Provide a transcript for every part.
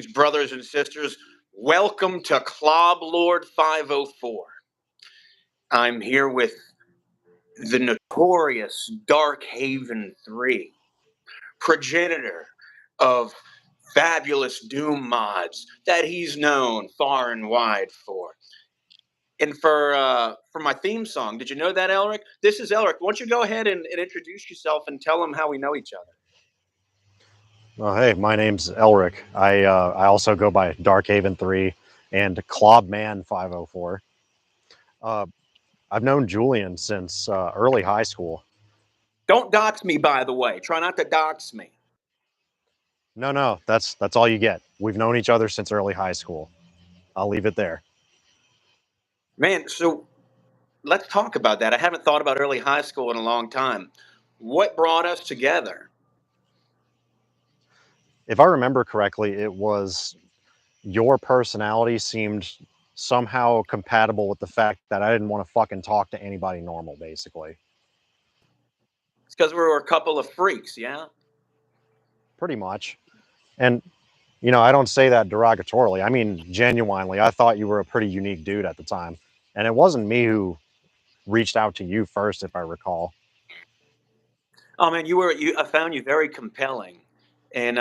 brothers and sisters. Welcome to klobblord504. I'm here with the notorious Darkhaven3, progenitor of fabulous Doom mods that he's known far and wide for. And for my theme song, did you know that, Elric? This is Elric. Why don't you go ahead and introduce yourself and tell them how we know each other? Well, hey, my name's Elric. I also go by Darkhaven3 and klobman504. I've known Julian since early high school. Don't dox me, by the way. Try not to dox me. No, that's all you get. We've known each other since early high school. I'll leave it there. Man, so let's talk about that. I haven't thought about early high school in a long time. What brought us together? If I remember correctly, it was your personality seemed somehow compatible with the fact that I didn't want to fucking talk to anybody normal, basically. It's because we were a couple of freaks, yeah? Pretty much. And I don't say that derogatorily. I mean, genuinely, I thought you were a pretty unique dude at the time. And it wasn't me who reached out to you first, if I recall. Oh man, I found you very compelling. And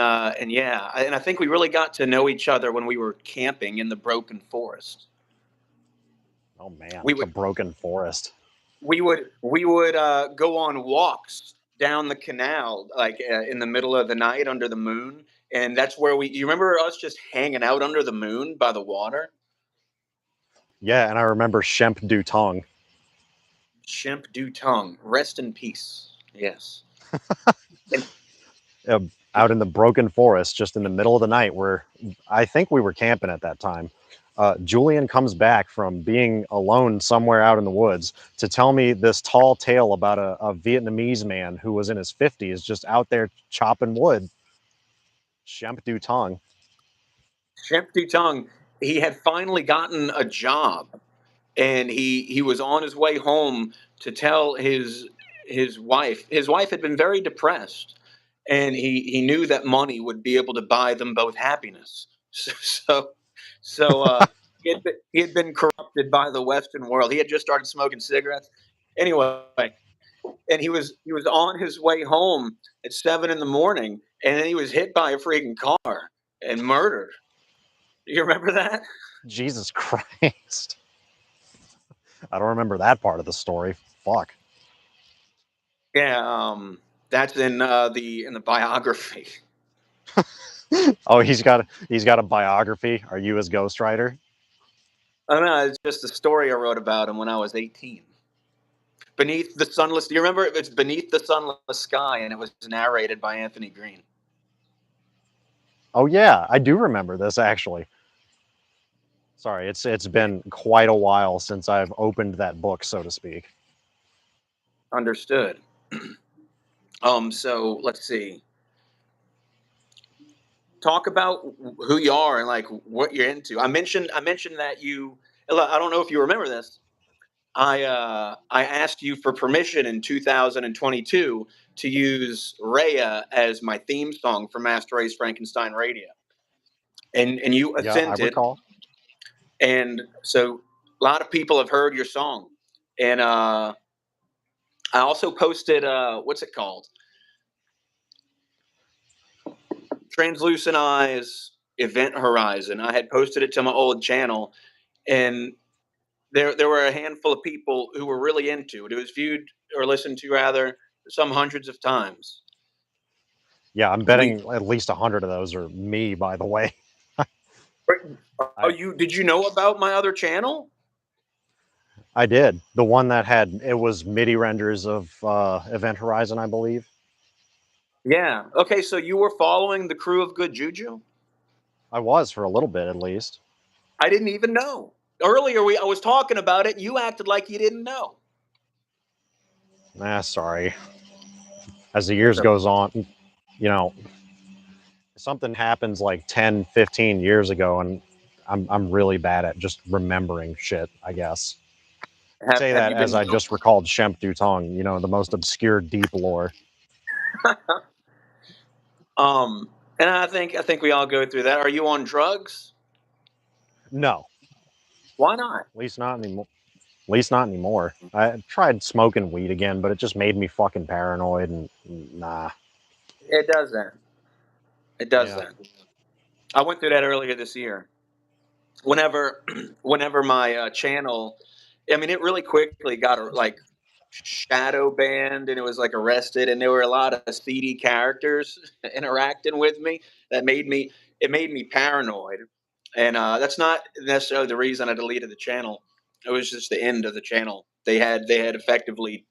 yeah, and I think we really got to know each other when we were camping in the Broken Forest. Oh man, We the would Broken Forest. we would go on walks down the canal, like in the middle of the night under the moon, and that's where you remember us just hanging out under the moon by the water? Yeah, and I remember Shemp Du Tongue. Shemp Du Tongue, rest in peace. Yes. Out in the Broken Forest, just in the middle of the night, where I think we were camping at that time. Julian comes back from being alone somewhere out in the woods to tell me this tall tale about a Vietnamese man who was in his 50s just out there chopping wood. Shemp Du Tongue. Shemp Du Tongue, he had finally gotten a job, and he was on his way home to tell his wife. His wife had been very depressed, and he knew that money would be able to buy them both happiness. So he had been corrupted by the Western world. He had just started smoking cigarettes. Anyway, and he was on his way home at 7 in the morning, and then he was hit by a freaking car and murdered. Do you remember that? Jesus Christ. I don't remember that part of the story. Fuck. Yeah, that's in the biography. Oh, he's got a biography. Are you his ghostwriter? I know, it's just a story I wrote about him when I was 18. Beneath the Sunless. Do you remember? It's Beneath the Sunless Sky, and it was narrated by Anthony Green. Oh yeah, I do remember this actually. Sorry, it's been quite a while since I've opened that book, so to speak. Understood. So let's see. Talk about who you are and like what you're into. I mentioned that you. I don't know if you remember this. I asked you for permission in 2022 to use Rhea as my theme song for Master Race Frankenstein Radio, and you Yeah, I assented. recall. And so a lot of people have heard your song, and I also posted what's it called? Translucent Eyes Event Horizon. I had posted it to my old channel, and there were a handful of people who were really into it. It was viewed or listened to rather some hundreds of times. Yeah, I'm betting at least 100 of those are me, by the way. Did you know about my other channel? I did. The one that it was MIDI renders of Event Horizon, I believe. Yeah. Okay, so you were following the crew of Good Juju? I was for a little bit, at least. I didn't even know. Earlier, I was talking about it. You acted like you didn't know. Sorry. As the years goes on, something happens like 10, 15 years ago, and I'm really bad at just remembering shit, I guess. Say that as I just recalled Shemp Du Tongue, the most obscure deep lore. And I think we all go through that. Are you on drugs? No, Why not? at least not anymore. At least not anymore. I tried smoking weed again, but it just made me fucking paranoid and nah. It does that. It does Yeah. that. I went through that earlier this year. Whenever, whenever my channel, I mean, it really quickly got like shadow banned, and it was like arrested, and there were a lot of seedy characters interacting with me that made me paranoid, and that's not necessarily the reason I deleted the channel. It was just the end of the channel. They had effectively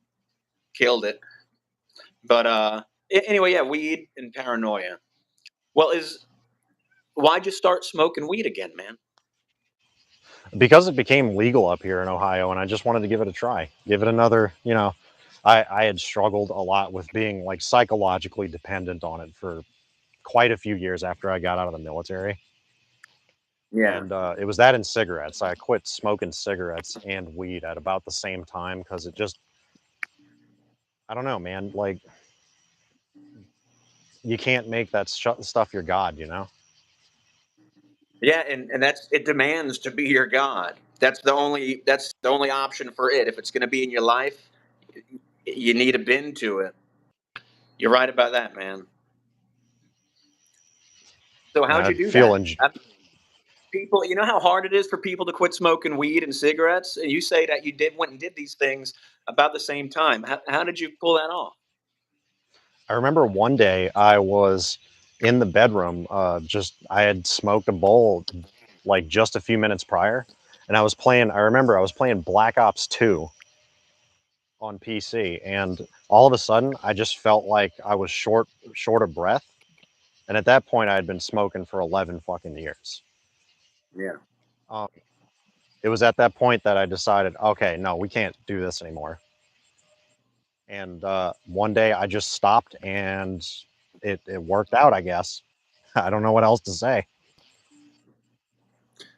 killed it. But anyway, yeah, weed and paranoia. Well, is why'd you start smoking weed again, man? Because it became legal up here in Ohio, and I just wanted to give it a try, give it another. I had struggled a lot with being like psychologically dependent on it for quite a few years after I got out of the military. Yeah. And it was that and cigarettes. I quit smoking cigarettes and weed at about the same time because it just, I don't know, man. Like, you can't make that stuff your god, you know? Yeah, and that's it demands to be your god. That's the only option for it. If it's going to be in your life, you need a bend to it. You're right about that, man. So how'd I you do feel that? in, People, you know how hard it is for people to quit smoking weed and cigarettes. And you say that you did went and did these things about the same time. How did you pull that off? I remember one day I was in the bedroom, I had smoked a bowl like just a few minutes prior, and I remember I was playing Black Ops 2 on PC, and all of a sudden I just felt like I was short of breath. And at that point, I had been smoking for 11 fucking years. Yeah. Um, it was at that point that I decided, okay, no, we can't do this anymore. And one day I just stopped, and it worked out, I guess. I don't know what else to say.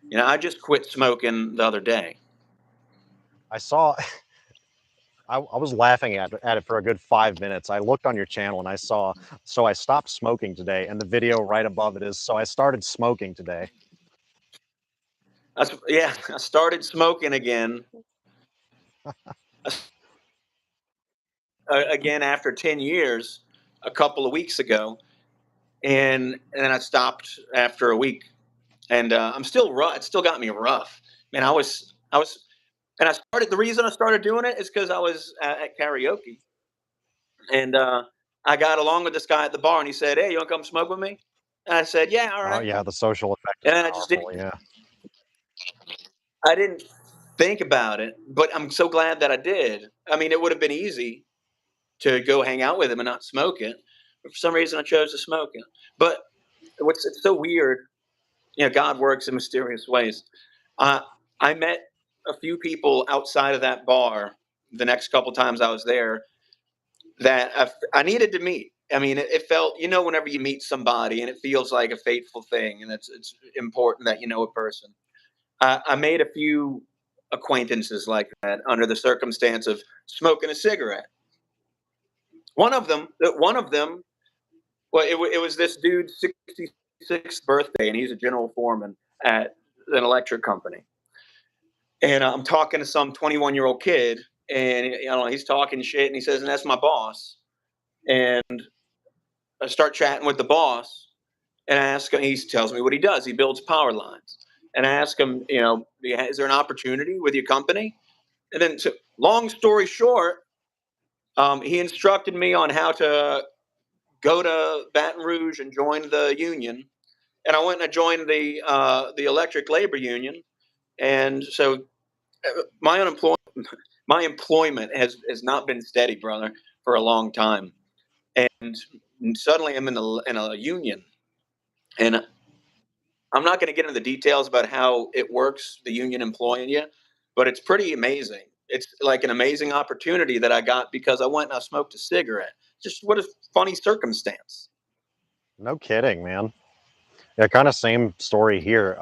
You know, I just quit smoking the other day. I saw, I was laughing at it for a good 5 minutes. I looked on your channel and I saw, so I stopped smoking today. And the video right above it is, so I started smoking today. Yeah, I started smoking again. Again after 10 years a couple of weeks ago, and then I stopped after a week, and I'm still rough. It still got me rough, man. I was, and I started. The reason I started doing it is because I was at karaoke, and I got along with this guy at the bar, and he said, "Hey, you want to come smoke with me?" And I said, "Yeah, all Oh right." yeah, the social effect is And I just powerful. didn't. Yeah. I didn't think about it, but I'm so glad that I did. I mean, it would have been easy to go hang out with him and not smoke it, but for some reason I chose to smoke it. But it's so weird. You know, God works in mysterious ways. Uh, I met a few people outside of that bar the next couple times I was there that I needed to meet. I mean, it felt, you know, whenever you meet somebody and it feels like a fateful thing, and it's important that you know a person. I made a few acquaintances like that under the circumstance of smoking a cigarette. One of them, well, it was this dude's 66th birthday, and he's a general foreman at an electric company. And I'm talking to some 21-year-old kid, and he's talking shit, and he says, "And that's my boss." And I start chatting with the boss, and I ask him. He tells me what he does. He builds power lines, and I ask him, is there an opportunity with your company? And then, so, long story short, he instructed me on how to go to Baton Rouge and join the union. And I went and I joined the electric labor union. And so my unemployment my employment has not been steady, brother, for a long time. And suddenly I'm in a union, and I'm not going to get into the details about how it works, the union employing you, but it's pretty amazing. It's like an amazing opportunity that I got because I went and I smoked a cigarette. Just what a funny circumstance. No kidding, man. Yeah, kind of same story here.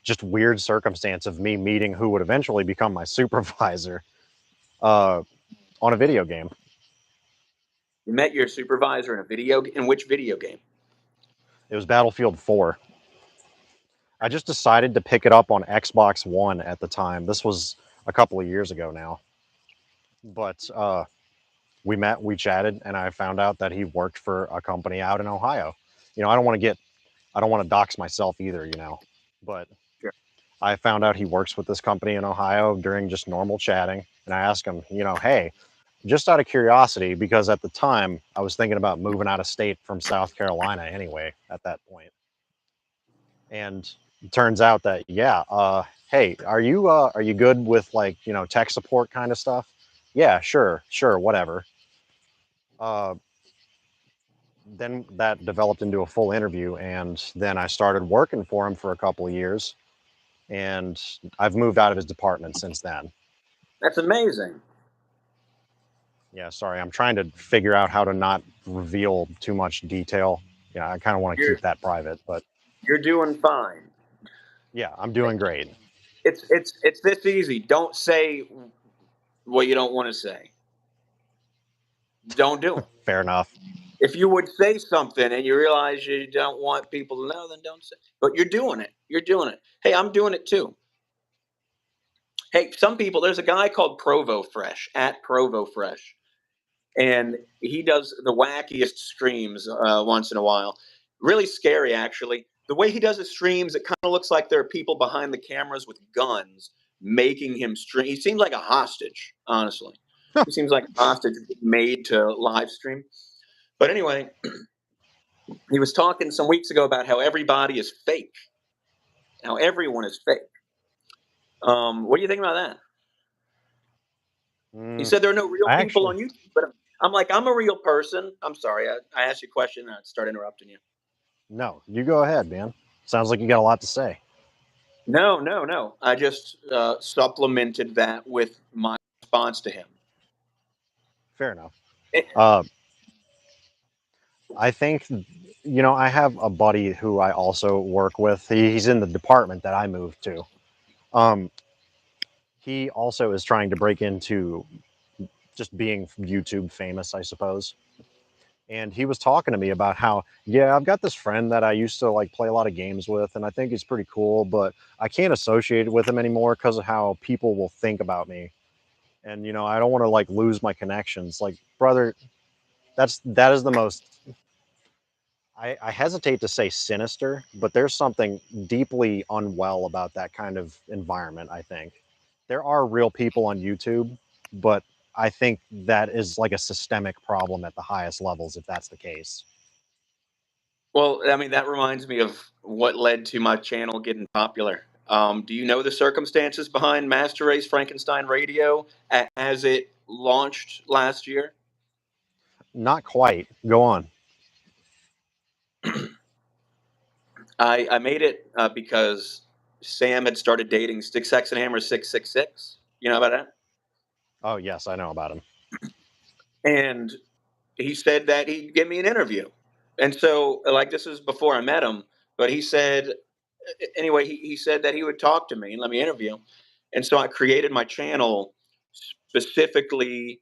Just weird circumstance of me meeting who would eventually become my supervisor uh, on a video game. You met your supervisor in a video. In which video game? It was Battlefield 4. I just decided to pick it up on Xbox One at the time. This was a couple of years ago now. But we met, we chatted, and I found out that he worked for a company out in Ohio. You know, I don't want to dox myself either, you know, but Sure. I found out he works with this company in Ohio during just normal chatting. And I asked him, you know, hey, just out of curiosity, because at the time I was thinking about moving out of state from South Carolina anyway at that point. And it turns out that, yeah, hey, are you good with like, you know, tech support kind of stuff? Yeah, sure, whatever. Uh, then that developed into a full interview, and then I started working for him for a couple of years, and I've moved out of his department since then. That's amazing. Yeah, sorry, I'm trying to figure out how to not reveal too much detail. Yeah, I kind of want to You're keep that private, but you're doing fine. yeah, I'm doing great. It's this easy. Don't say what you don't want to say. Don't do it. Fair enough. If you would say something and you realize you don't want people to know, then don't say. But you're doing it. You're doing it. Hey, I'm doing it too. Hey, some people. There's a guy called Provo Fresh at Provo Fresh, and he does the wackiest streams once in a while. Really scary, actually. The way he does his streams, it kind of looks like there are people behind the cameras with guns making him stream. He seems like a hostage, honestly. He seems like a hostage made to live stream. But anyway, he was talking some weeks ago about how everybody is fake, how everyone is fake. What do you think about that? He Mm, said there are no real I people actually, on YouTube, but I'm like, I'm a real person. I'm sorry, I asked you a question and I start interrupting you. no, you go ahead, man. Sounds like you got a lot to say. No, no, no. I just supplemented that with my response to him. Fair enough. Eh, Uh, I think, you know, I have a buddy who I also work with. He's in the department that I moved to. Um, he also is trying to break into just being YouTube famous, I suppose. And he was talking to me about how, yeah, I've got this friend that I used to like play a lot of games with, and I think he's pretty cool, but I can't associate with him anymore because of how people will think about me. And you know, I don't want to like lose my connections. Like, brother, that is the most. I hesitate to say sinister, but there's something deeply unwell about that kind of environment, I think. There are real people on YouTube, but I think that is like a systemic problem at the highest levels if that's the case. well, I mean, that reminds me of what led to my channel getting popular. Do you know the circumstances behind Master Race Frankenstein Radio as it launched last year? Not quite. Go on. I made it because Sam had started dating Stick Sex and Hammer 666. You know about that? Oh, yes, I know about him. And he said that he'd give me an interview. And so, like, this is before I met him, but he said, anyway, he said that he would talk to me and let me interview him. And so I created my channel specifically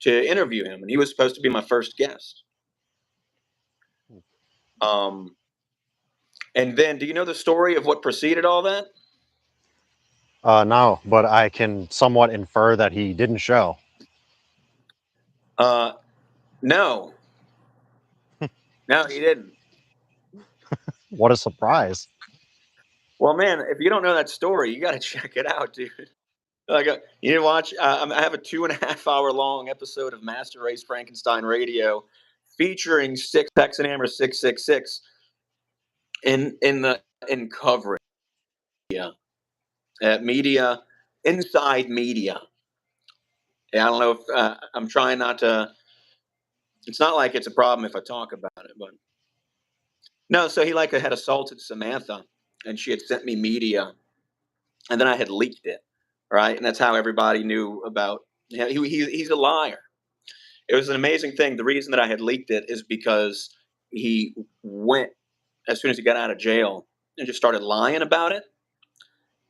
to interview him. And he was supposed to be my first guest. Um, and then, do you know the story of what preceded all that? No, but I can somewhat infer that he didn't show. Uh, no, no, he didn't. What a surprise. Well, man, if you don't know that story, you got to check it out, dude. Like, you need to watch. I have a 2.5 hour long episode of Master Race Frankenstein Radio featuring Six X and Hammer 666 in coverage, yeah, media, inside media. Yeah, I don't know if I'm trying not to. It's not like it's a problem if I talk about it, but no. So he like had assaulted Samantha, and she had sent me media, and then I had leaked it, right? And that's how everybody knew about. Yeah, he's a liar. It was an amazing thing. The reason that I had leaked it is because he went as soon as he got out of jail and just started lying about it.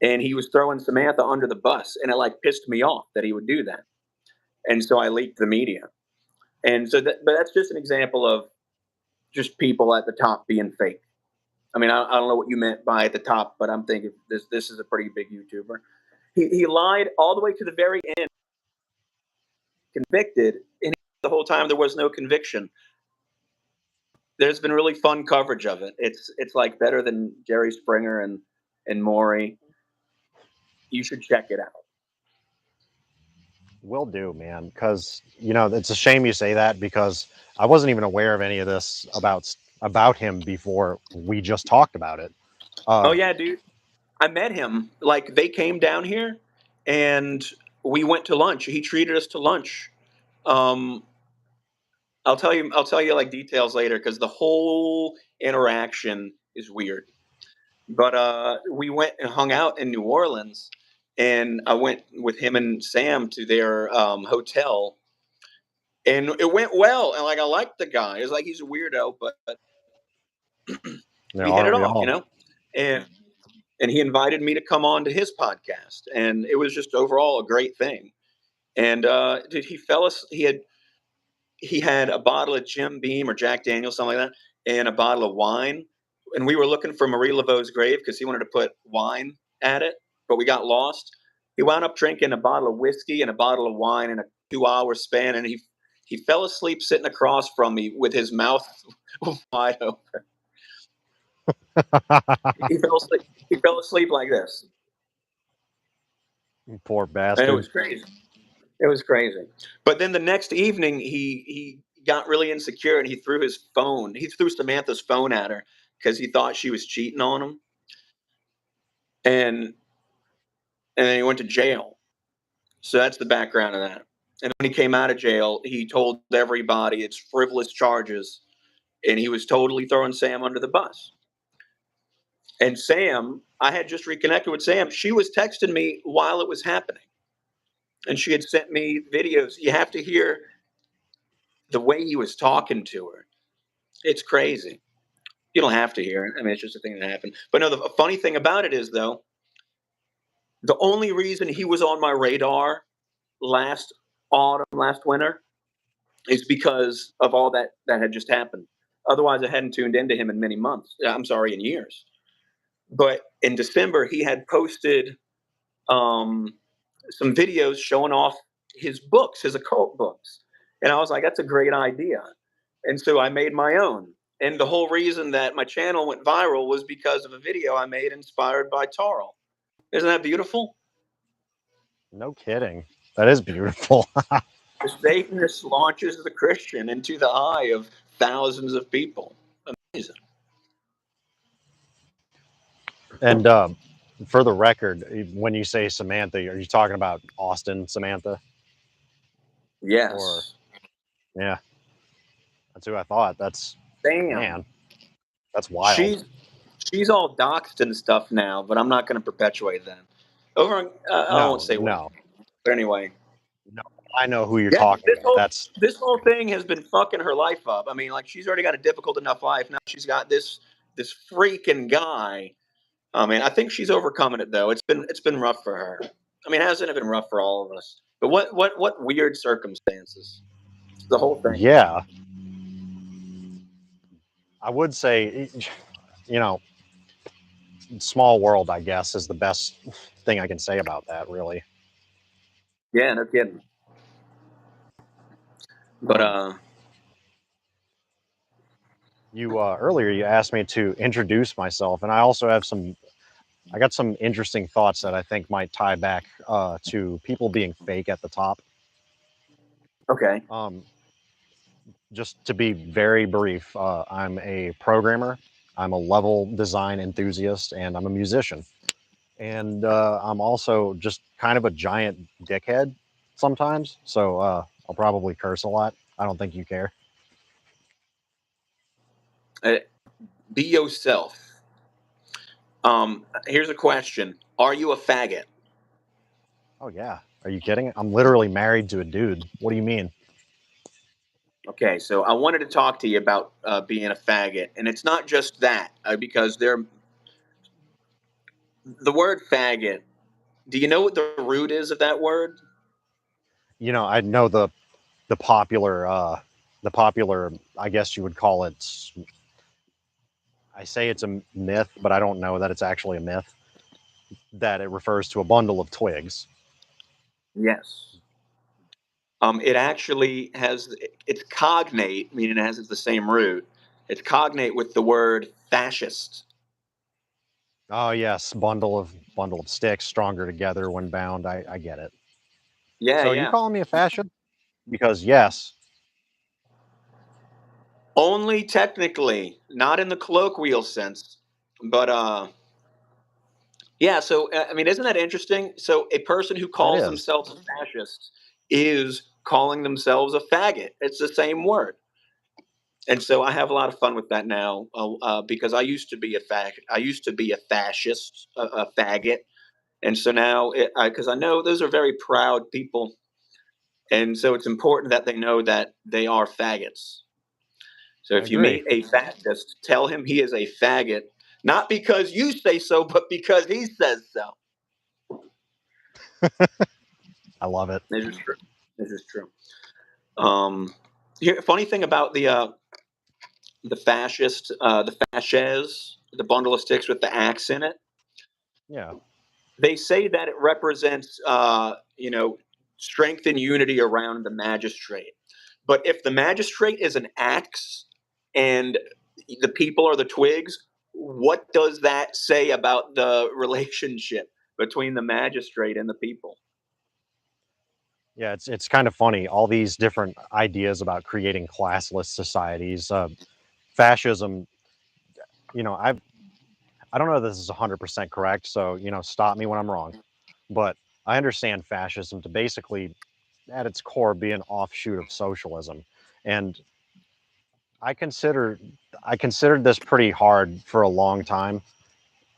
And he was throwing Samantha under the bus, and it like pissed me off that he would do that. And so I leaked the media. And so, but that's just an example of just people at the top being fake. I mean, I don't know what you meant by at the top, but I'm thinking this is a pretty big YouTuber. He lied all the way to the very end, convicted, and the whole time there was no conviction. There's been really fun coverage of it. It's like better than Jerry Springer and Maury. You should check it out. Will do, man. Because it's a shame you say that because I wasn't even aware of any of this about him before we just talked about it. Oh yeah, dude. I met him. Like they came down here, and we went to lunch. He treated us to lunch. Um, I'll tell you like details later because the whole interaction is weird. But we went and hung out in New Orleans, and I went with him and Sam to their hotel, and it went well. And like I liked the guy. It's like he's a weirdo, but we hit Aren't it we off, all? And he invited me to come on to his podcast, and it was just overall a great thing. And dude, he had a bottle of Jim Beam or Jack Daniels, something like that, and a bottle of wine. And we were looking for Marie Laveau's grave because he wanted to put wine at it, but we got lost. He wound up drinking a bottle of whiskey and a bottle of wine in a 2 hour span, and he fell asleep sitting across from me with his mouth wide open. He fell asleep. He fell asleep like this, Poor and it bastard. was crazy. It was crazy. But then the next evening, he got really insecure and he threw his phone. He threw Samantha's phone at her because he thought she was cheating on him, and then he went to jail. So that's the background of that. And when he came out of jail, he told everybody it's frivolous charges, and he was totally throwing Sam under the bus. And Sam, I had just reconnected with Sam. She was texting me while it was happening, and she had sent me videos. You have to hear the way he was talking to her. It's crazy. You don't have to hear it. I mean, it's just a thing that happened. But no, the funny thing about it is, though, the only reason he was on my radar last autumn, last winter, is because of all that had just happened. Otherwise, I hadn't tuned into him in many months. I'm sorry, in years. But in December, he had posted um, some videos showing off his books, his occult books. And I was like, that's a great idea. And so I made my own. And the whole reason that my channel went viral was because of a video I made inspired by Tarl. Isn't that beautiful? No kidding. That is beautiful. The Satanist launches the Christian into the eye of thousands of people. Amazing. And for the record, when you say Samantha, are you talking about Austin Samantha? Or Yes. yeah, that's who I thought. That's Damn. man, that's wild. She's all doxxed and stuff now, but I'm not going to perpetuate that. Over on, I won't No, say what. no, But anyway, no. I know who you're yeah, talking about. That's this whole thing has been fucking her life up. I mean, like she's already got a difficult enough life. Now she's got this freaking guy. I mean, I think she's overcoming it though. It's been rough for her. I mean, hasn't it been rough for all of us? But what weird circumstances? The whole thing. yeah. I would say, you know, small world. I guess is the best thing I can say about that. Really. Yeah, no kidding. But You earlier you asked me to introduce myself, and I also have some. I got some interesting thoughts that I think might tie back to people being fake at the top. okay. Um, just to be very brief, I'm a programmer, I'm a level design enthusiast, and I'm a musician. And I'm also just kind of a giant dickhead sometimes. So I'll probably curse a lot. I don't think you care. Uh, be yourself. Here's a question: are you a faggot? Oh, yeah. Are you kidding? I'm literally married to a dude. What do you mean? Okay, so I wanted to talk to you about being a faggot, and it's not just that because the word faggot. Do you know what the root is of that word? I know the popular, I guess you would call it, I say it's a myth, but I don't know that it's actually a myth, that it refers to a bundle of twigs. Yes. It actually has it's cognate, meaning it has the same root. It's cognate with the word fascist. Oh yes, bundle of sticks, stronger together when bound. I get it. Yeah, So you yeah. calling me a fascist? Because yes, Only technically, not in the colloquial sense, but yeah. So I mean, isn't that interesting? So a person who that calls is. themselves a fascist is calling themselves a faggot. It's the same word. And so I have a lot of fun with that now because I used to be I used to be a fascist, a faggot, and so now because I know those are very proud people, and so it's important that they know that they are faggots. So I if you agree. meet a fascist, tell him he is a faggot, not because you say so, but because he says so. I love it. This is true. This is true. Um, funny thing about the fascist, the fasces, the bundle of sticks with the axe in it. Yeah. They say that it represents, strength and unity around the magistrate. But if the magistrate is an axe and the people are the twigs, what does that say about the relationship between the magistrate and the people? Yeah, it's kind of funny. All these different ideas about creating classless societies, fascism. You know, I don't know if this is 100% correct, so stop me when I'm wrong. But I understand fascism to basically, at its core, be an offshoot of socialism, and I consider I considered this pretty hard for a long time.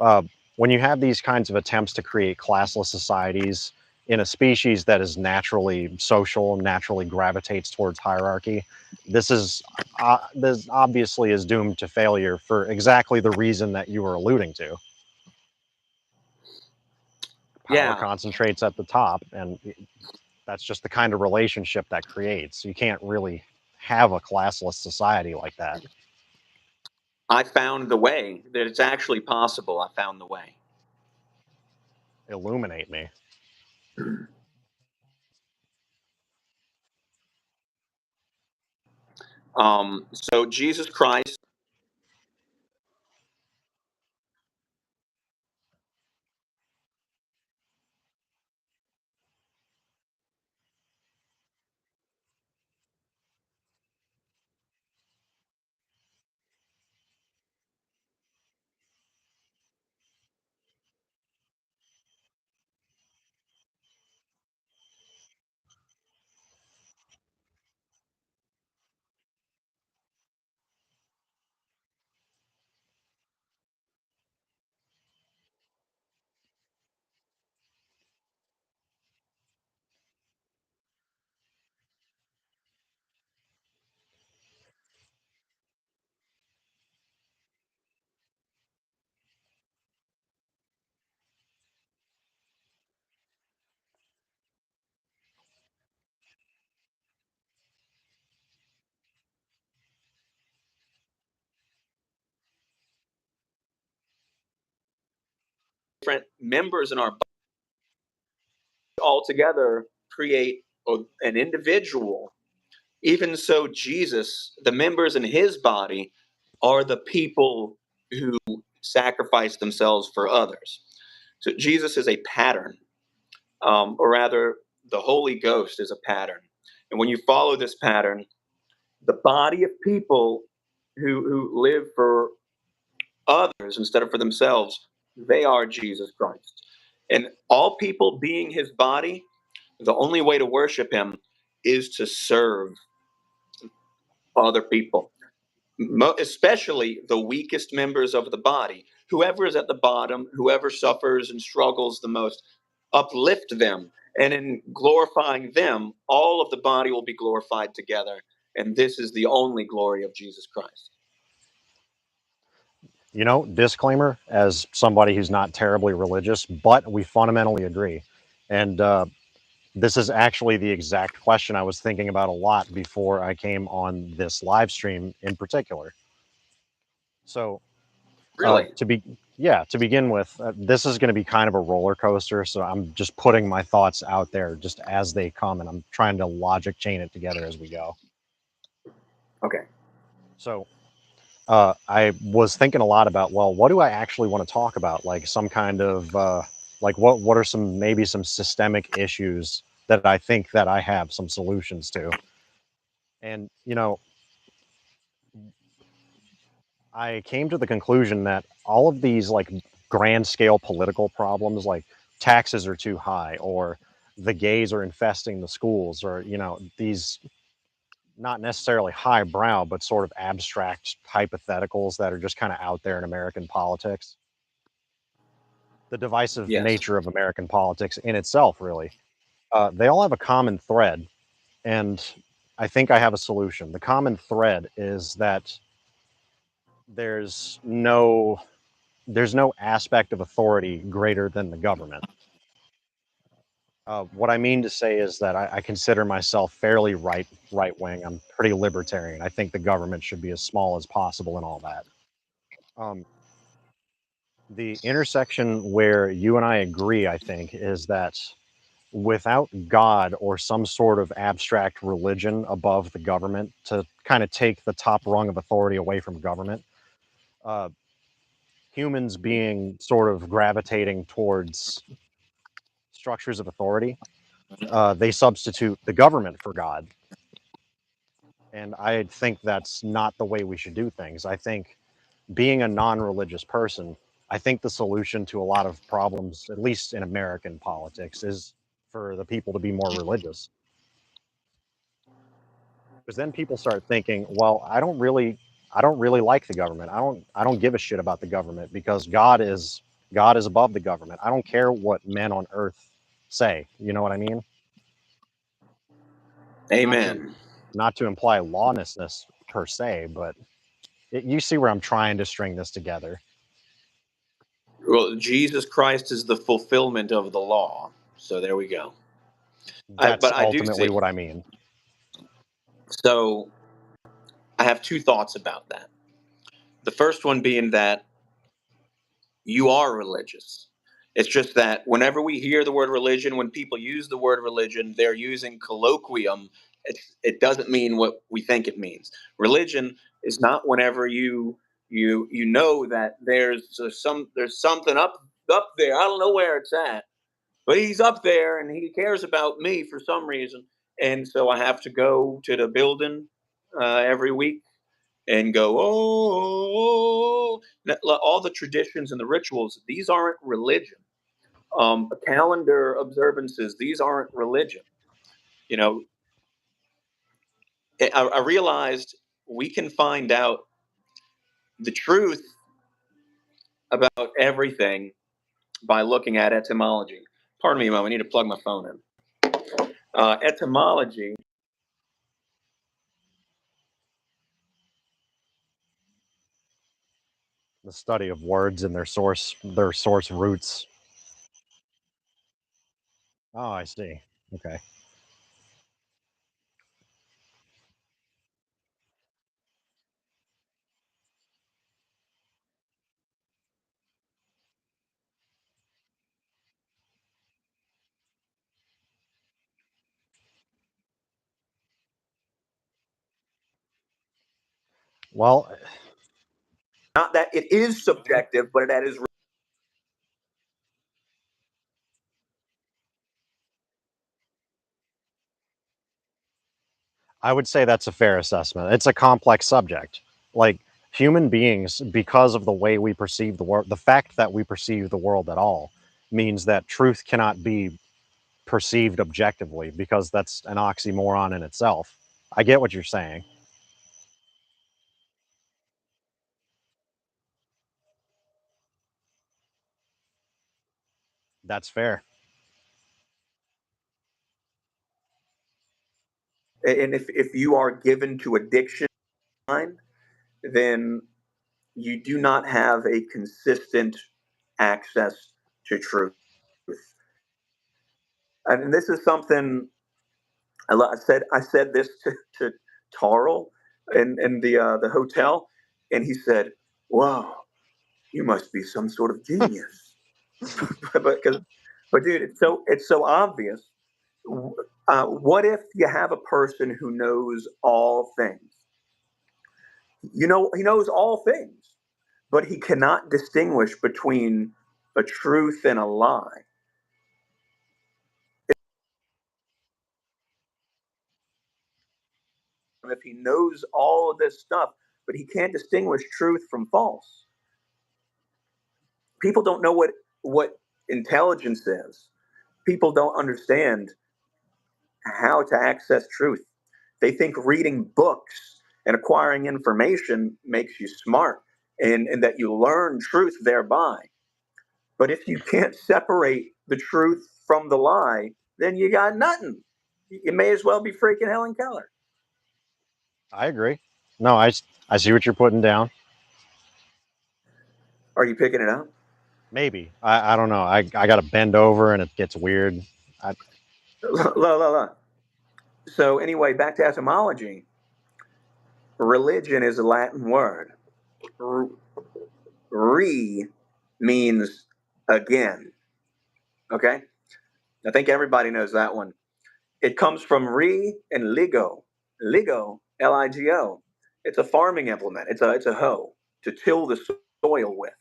Uh, when you have these kinds of attempts to create classless societies in a species that is naturally social and naturally gravitates towards hierarchy, this obviously is doomed to failure for exactly the reason that you were alluding to. Power Yeah, concentrates at the top, and that's just the kind of relationship that creates. You can't really have a classless society like that. I found the way that it's actually possible. I found the way. Illuminate me. So Jesus Christ, different members in our body all together create an individual. Even so, Jesus, the members in his body, are the people who sacrifice themselves for others. So Jesus is a pattern, or rather, the Holy Ghost is a pattern. And when you follow this pattern, the body of people who live for others instead of for themselves, they are Jesus Christ. And all people being his body, the only way to worship him is to serve other people, especially the weakest members of the body. Whoever is at the bottom, whoever suffers and struggles the most, uplift them. And in glorifying them, all of the body will be glorified together. And this is the only glory of Jesus Christ. Disclaimer as somebody who's not terribly religious, but we fundamentally agree. And this is actually the exact question I was thinking about a lot before I came on this live stream in particular. So, Really? To begin with, this is going to be kind of a roller coaster. So I'm just putting my thoughts out there just as they come, and I'm trying to logic chain it together as we go. Okay. So I was thinking a lot about, well, what do I actually want to talk about? Like some kind of like what are some maybe some systemic issues that I think that I have some solutions to. And I came to the conclusion that all of these like grand scale political problems, like taxes are too high, or the gays are infesting the schools, or these not necessarily highbrow, but sort of abstract hypotheticals that are just kind of out there in American politics. The divisive Yes. nature of American politics in itself, really. They all have a common thread, and I think I have a solution. The common thread is that there's no there's no aspect of authority greater than the government. What I mean to say is that I consider myself fairly right wing. I'm pretty libertarian. I think the government should be as small as possible and all that. Um, the intersection where you and I agree, I think, is that without God or some sort of abstract religion above the government to kind of take the top rung of authority away from government, uh, humans being sort of gravitating towards structures of authority, they substitute the government for God. And I think that's not the way we should do things. I think being a non religious person, I think the solution to a lot of problems, at least in American politics, is for the people to be more religious. Because then people start thinking, well, I don't really like the government. I don't give a shit about the government because God is above the government. I don't care what men on earth say. You know what I mean? Not to Amen. not to imply lawlessness per se, but you see where I'm trying to string this together. Well, Jesus Christ is the fulfillment of the law. So there we go. That's But I do ultimately see. what I mean. So I have two thoughts about that. The first one being that you are religious. It's just that whenever we hear the word religion, when people use the word religion, they're using colloquium. It doesn't mean what we think it means. Religion is not whenever you know that there's something up there. I don't know where it's at, but he's up there and he cares about me for some reason. And so I have to go to the building every week and go, oh, all the traditions and the rituals, these aren't religion. Calendar observances, these aren't religion. You know, I realized we can find out the truth about everything by looking at etymology. Pardon me, Mom, I need to plug my phone in. Etymology, The study of words and their source roots. Oh, I see. Okay. Well, not that it is subjective, but that is. I would say that's a fair assessment. It's a complex subject. Like human beings, because of the way we perceive the world, the fact that we perceive the world at all means that truth cannot be perceived objectively because that's an oxymoron in itself. I get what you're saying. That's fair. And if you are given to addiction, then you do not have a consistent access to truth. And this is something I said this to Tarl in the hotel, and he said, "Wow, You must be some sort of genius. but, cause, but dude, it's so obvious. What if you have a person who knows all things? He knows all things, but he cannot distinguish between a truth and a lie. If he knows all of this stuff, but he can't distinguish truth from false. People don't know what intelligence is. People don't understand how to access truth. They think reading books and acquiring information makes you smart and that you learn truth thereby. But if you can't separate the truth from the lie, then you got nothing. You may as well be freaking Helen Keller. I agree. No, I see what you're putting down. Are you picking it up? Maybe. I don't know. I got to bend over and it gets weird. I, La, la, la. So, anyway, back to etymology. Religion is a Latin word. Re means again. Okay? I think everybody knows that one. It comes from re and ligo. Ligo, Ligo. It's a farming implement. It's a hoe to till the soil with.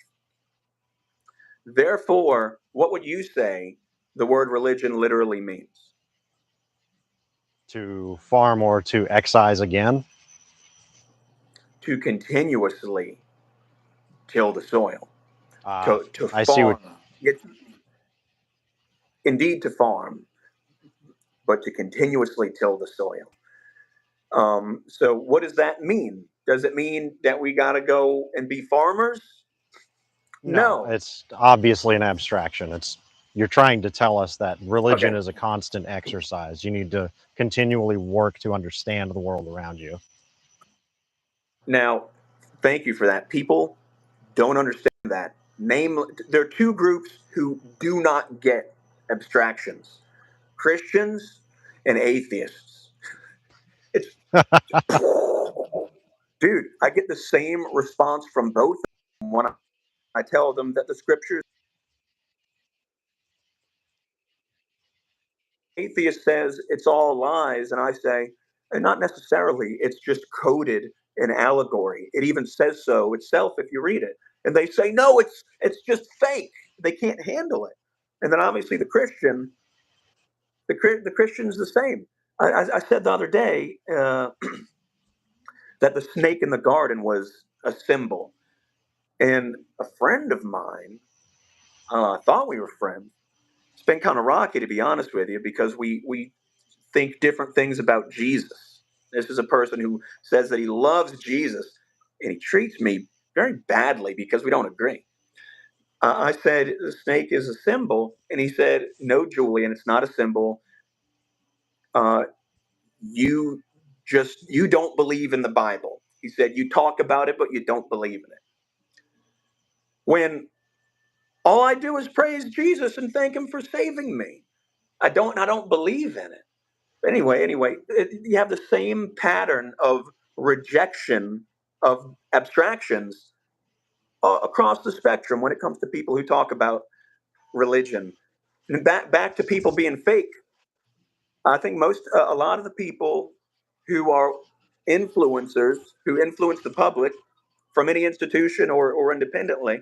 Therefore, what would you say the word religion literally means? to farm or to excise again. To continuously till the soil. To I see what. farm. It's indeed to farm, but to continuously till the soil. So, what does that mean? Does it mean that we got to go and be farmers? No, No. it's obviously an abstraction. It's you're trying to tell us that religion Okay. is a constant exercise. You need to continually work to understand the world around you. Now, thank you for that. People don't understand that. There are two groups who do not get abstractions: Christians and atheists. It's dude, I get the same response from both of them when I tell them that the scriptures. Atheist says it's all lies, and I say, not necessarily. It's just coded in allegory. It even says so itself if you read it. And they say, no, it's just fake. They can't handle it. And then obviously the Christian's the same. I said the other day that the snake in the garden was a symbol, and a friend of mine, thought we were friends. It's been kind of rocky, to be honest with you, because we think different things about Jesus. This is a person who says that he loves Jesus, and he treats me very badly because we don't agree. I said the snake is a symbol, and he said, "No, Julian, it's not a symbol. Uh, you don't believe in the Bible." He said, "You talk about it, but you don't believe in it." When all I do is praise Jesus and thank him for saving me. I don't believe in it. Anyway, you have the same pattern of rejection of abstractions across the spectrum when it comes to people who talk about religion. And back to people being fake. I think a lot of the people who are influencers who influence the public from any institution or independently,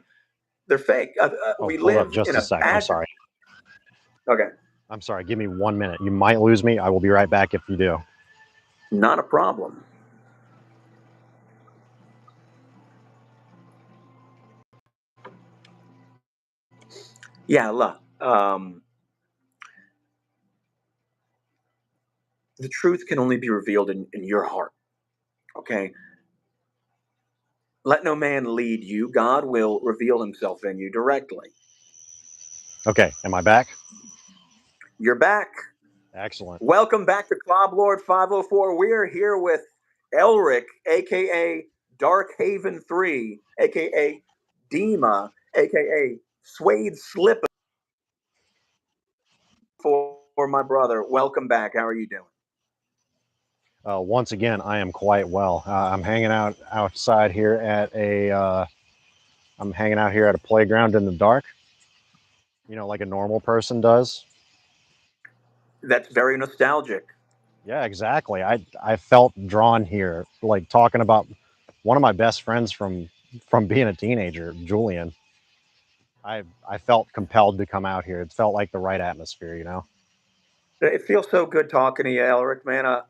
they're fake. Oh, We hold up live just in a a sec. I'm bad. sorry. Okay, I'm sorry. Give me 1 minute. You might lose me. I will be right back if you do. not a problem. Yeah, look. The truth can only be revealed in your heart. Okay? Let no man lead you. God will reveal himself in you directly. Okay. Am I back? You're back. Excellent. Welcome back to klobblord504. We're here with Elric, aka Darkhaven3, aka Dima, aka Suede Slip for my brother. Welcome back. How are you doing? Once again, I am quite well. I'm hanging out outside here at a I'm hanging out here at a playground in the dark, like a normal person does. That's very nostalgic. Yeah, exactly. I felt drawn here, like talking about one of my best friends from being a teenager, Julian. I felt compelled to come out here. It felt like the right atmosphere. It feels so good talking to you, Elric, man. I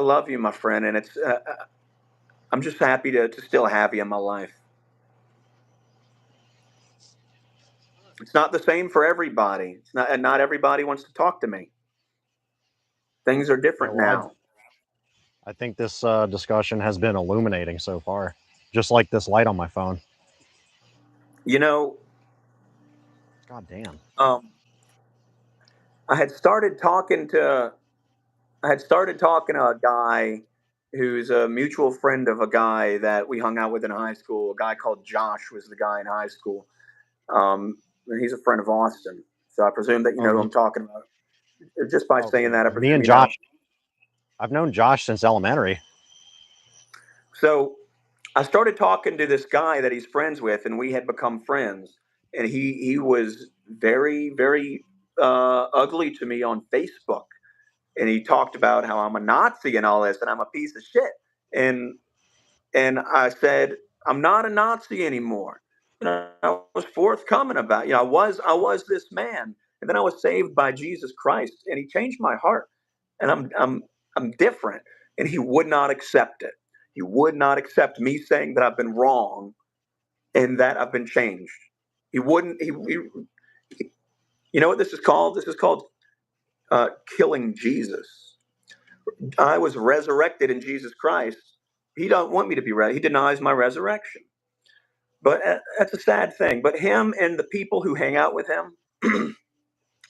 love you, my friend, and I'm just happy to still have you in my life. It's not the same for everybody. It's not, and not everybody wants to talk to me. Things are Yeah, different well, now. I think this discussion has been illuminating so far, just like this light on my phone. You know, God damn. um, I had started talking to I had started talking to a guy who's a mutual friend of a guy that we hung out with in high school. A guy called Josh was the guy in high school. And he's a friend of Austin, so I presume that you Oh, know who I'm talking about. Just by oh, saying that, I me presume and you know. Josh. I've known Josh since elementary. So I started talking to this guy that he's friends with, and we had become friends. And he was very very ugly to me on Facebook, and he talked about how I'm a Nazi and all this, and I'm a piece of shit. And I said, I'm not a Nazi anymore. I was forthcoming about, I was this man, and then I was saved by Jesus Christ, and He changed my heart, and I'm different, and He would not accept it. He would not accept me saying that I've been wrong and that I've been changed. He wouldn't. You know what this is called? This is called killing Jesus. I was resurrected in Jesus Christ. He don't want me to be ready. He denies my resurrection. But that's a sad thing. But him and the people who hang out with him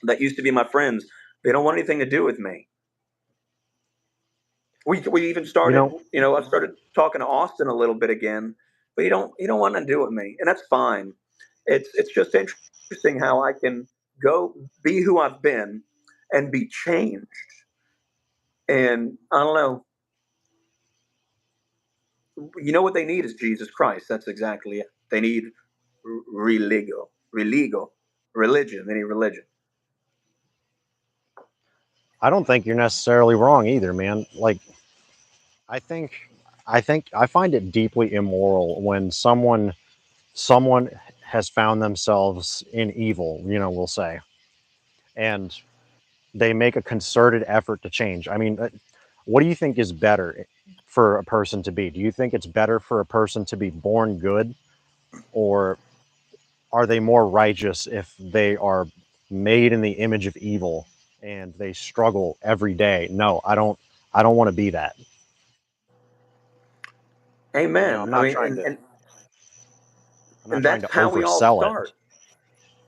that used to be my friends, they don't want anything to do with me. We even You started, know, I started talking to Austin a little bit again, but he don't want to do with me, and that's fine. It's just interesting how I can go be who I've been and be changed. And I don't know, what they need is Jesus Christ. That's exactly it. They need religion. They need religion. I don't think you're necessarily wrong either, man. Like, I think, I find it deeply immoral when someone has found themselves in evil. We'll say, and they make a concerted effort to change. I mean, what do you think is better for a person to be? Do you think it's better for a person to be born good, or are they more righteous if they are made in the image of evil and they struggle every day? No, I don't want to be that. Amen. I'm I not mean, trying and to and I'm not and trying that's to how we all oversell it. start.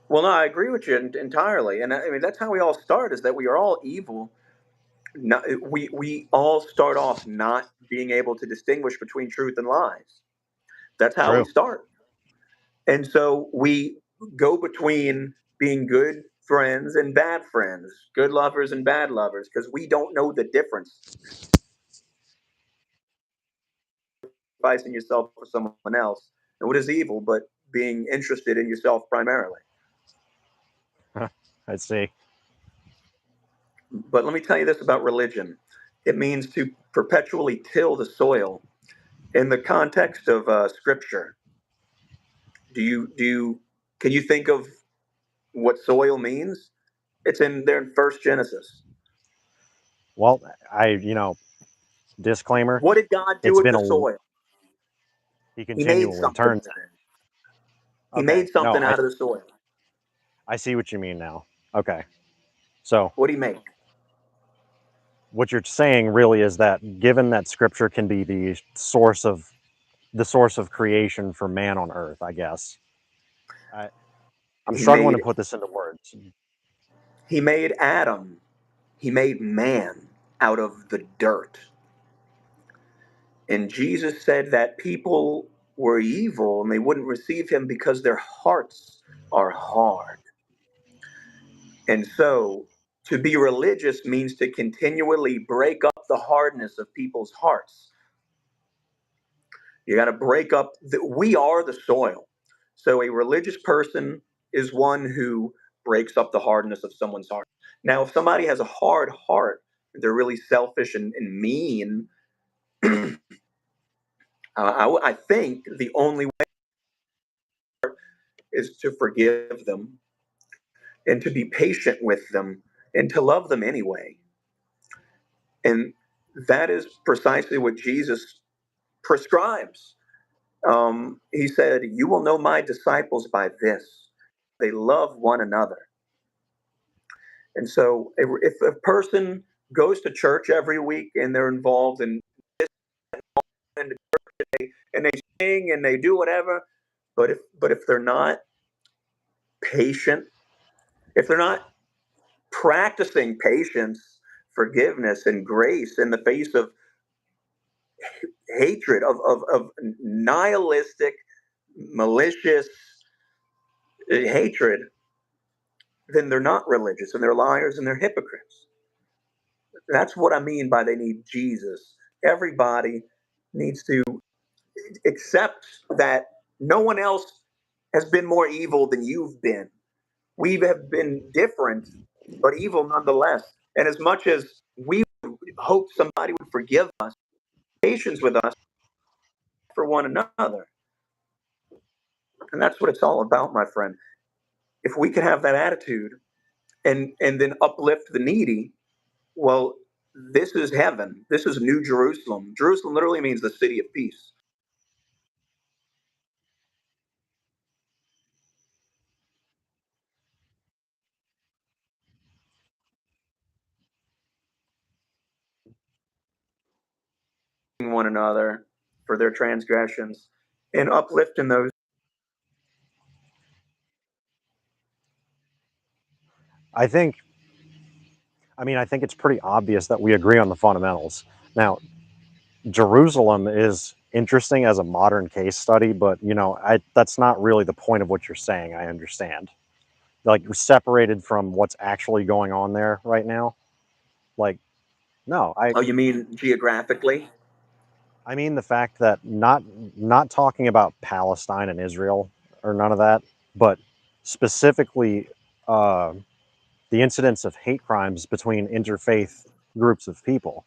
Well, no, I agree with you entirely, and I mean that's how we all start. Is that we are all evil. No, we all start off not being able to distinguish between truth and lies. That's how we True. start, and so we go between being good friends and bad friends, good lovers and bad lovers, because we don't know the difference. Sacrificing yourself for someone else, and what is evil but being interested in yourself primarily. I see. But let me tell you this about religion: it means to perpetually till the soil. In the context of Scripture, do you can you think of what soil means? It's in there in First Genesis. Well, disclaimer, What did God do it's with been the a soil? he He made continually something turns. with it. He Okay. made No, something out of the soil. I see what you mean now. Okay. So, What did he make? what you're saying really is that given that scripture can be the source of creation for man on earth, I guess. I, I'm He struggling to made put this into words. he made Adam. He made man out of the dirt. And Jesus said that people were evil and they wouldn't receive him because their hearts are hard. And so to be religious means to continually break up the hardness of people's hearts. You got to break up we are the soil. So a religious person is one who breaks up the hardness of someone's heart. Now, if somebody has a hard heart, they're really selfish and mean, I think the only way is to forgive them and to be patient with them and to love them anyway. And that is precisely what Jesus prescribes. He said, "You will know my disciples by this. They love one another." And so if a person goes to church every week and they're involved in the church and they sing and they do whatever, but if they're not patient, if they're not practicing patience, forgiveness, and grace in the face of hatred, of nihilistic, malicious hatred, then they're not religious and they're liars and they're hypocrites. That's what I mean by they need Jesus. Everybody needs to accept that no one else has been more evil than you've been. We have been different, but evil nonetheless. And as much as we hope somebody would forgive us, patience with us for one another. And that's what it's all about, my friend. If we can have that attitude and then uplift the needy, well, this is heaven. This is New Jerusalem. Jerusalem literally means the city of peace. One another for their transgressions and uplifting those. I think, I think it's pretty obvious that we agree on the fundamentals. Now, Jerusalem is interesting as a modern case study, but that's not really the point of what you're saying. I understand. Like, you're separated from what's actually going on there right now. Like, no, Oh, you mean geographically? I mean the fact that not talking about Palestine and Israel or none of that, but specifically uh, the incidents of hate crimes between interfaith groups of people.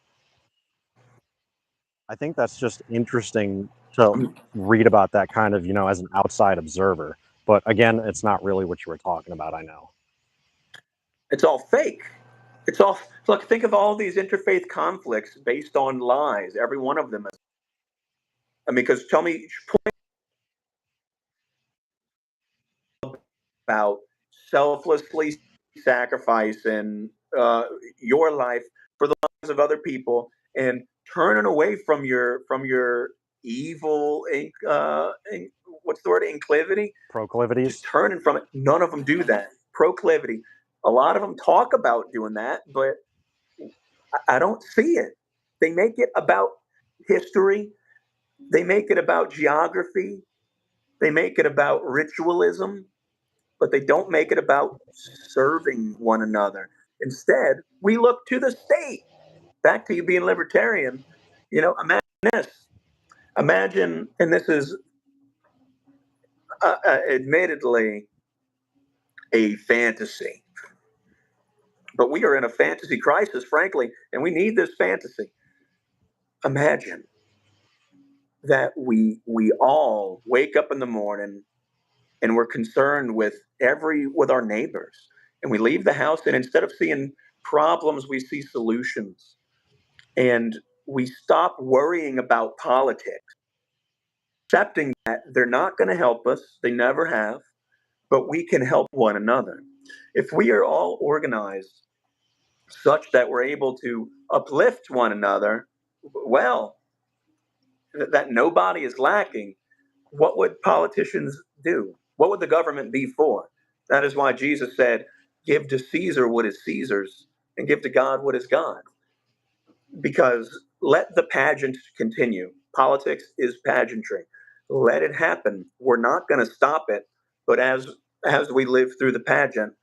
I think that's just interesting to read about that kind of, as an outside observer. But again, it's not really what you were talking about, I know. It's all fake. It's all look. Think of all these interfaith conflicts based on lies. Every one of them is. I mean, because tell me about selflessly sacrificing your life for the lives of other people and turning away from your evil what's the word, inclivity, just Proclivities. turning from it. None of them do that. Proclivity, a lot of them talk about doing that, but I don't see it. They make it about history, they make it about geography, they make it about ritualism, but they don't make it about serving one another. Instead, we look to the state. Back to you being libertarian. Imagine this. Imagine, and this is admittedly a fantasy, but we are in a fantasy crisis, frankly, and we need this fantasy. Imagine that we all wake up in the morning and we're concerned with our neighbors, and we leave the house, and instead of seeing problems, we see solutions, and we stop worrying about politics, accepting that they're not going to help us, they never have, but we can help one another. If we are all organized such that we're able to uplift one another, well, that nobody is lacking, what would politicians do? What would the government be for? That is why Jesus said, "Give to Caesar what is Caesar's and give to God what is God's." Because let the pageant continue. Politics is pageantry. Let it happen. We're not going to stop it. But as we live through the pageant,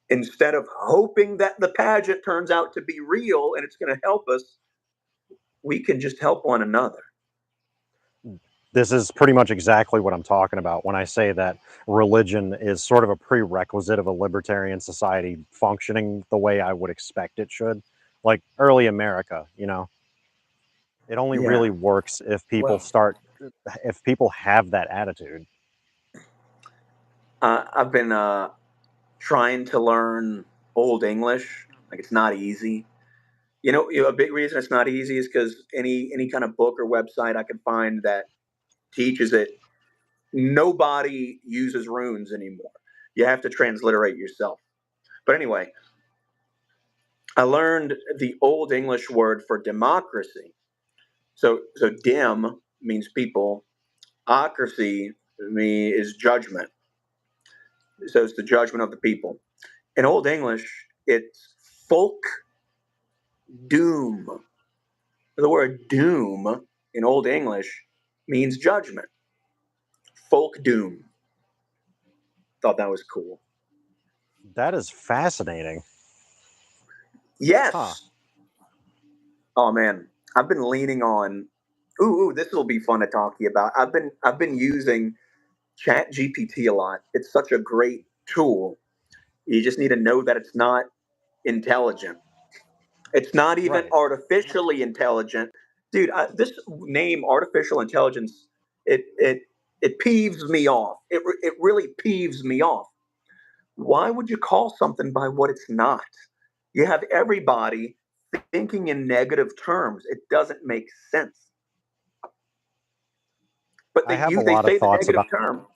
instead of hoping that the pageant turns out to be real and it's going to help us, we can just help one another. This is pretty much exactly what I'm talking about when I say that religion is sort of a prerequisite of a libertarian society functioning the way I would expect it should. Like early America, it only Yeah. really works if Well, if people have that attitude. I've been trying to learn Old English. Like it's not easy. A big reason it's not easy is because any kind of book or website I can find that teaches it, nobody uses runes anymore. You have to transliterate yourself. But anyway, I learned the Old English word for democracy. So dim means people, ocracy is judgment. So it's the judgment of the people. In Old English, it's folk doom. The word doom in Old English means judgment. Folk doom. Thought that was cool. That is fascinating. Huh. Yes. Oh man, I've been leaning on. Ooh, this will be fun to talk to you about. I've been using Chat GPT a lot. It's such a great tool. You just need to know that it's not intelligent. It's not even Right. artificially intelligent, dude. This name, artificial intelligence, it peeves me off. It really peeves me off. Why would you call something by what it's not? You have everybody thinking in negative terms. It doesn't make sense. But I they have a you they lot of say the thoughts negative about term.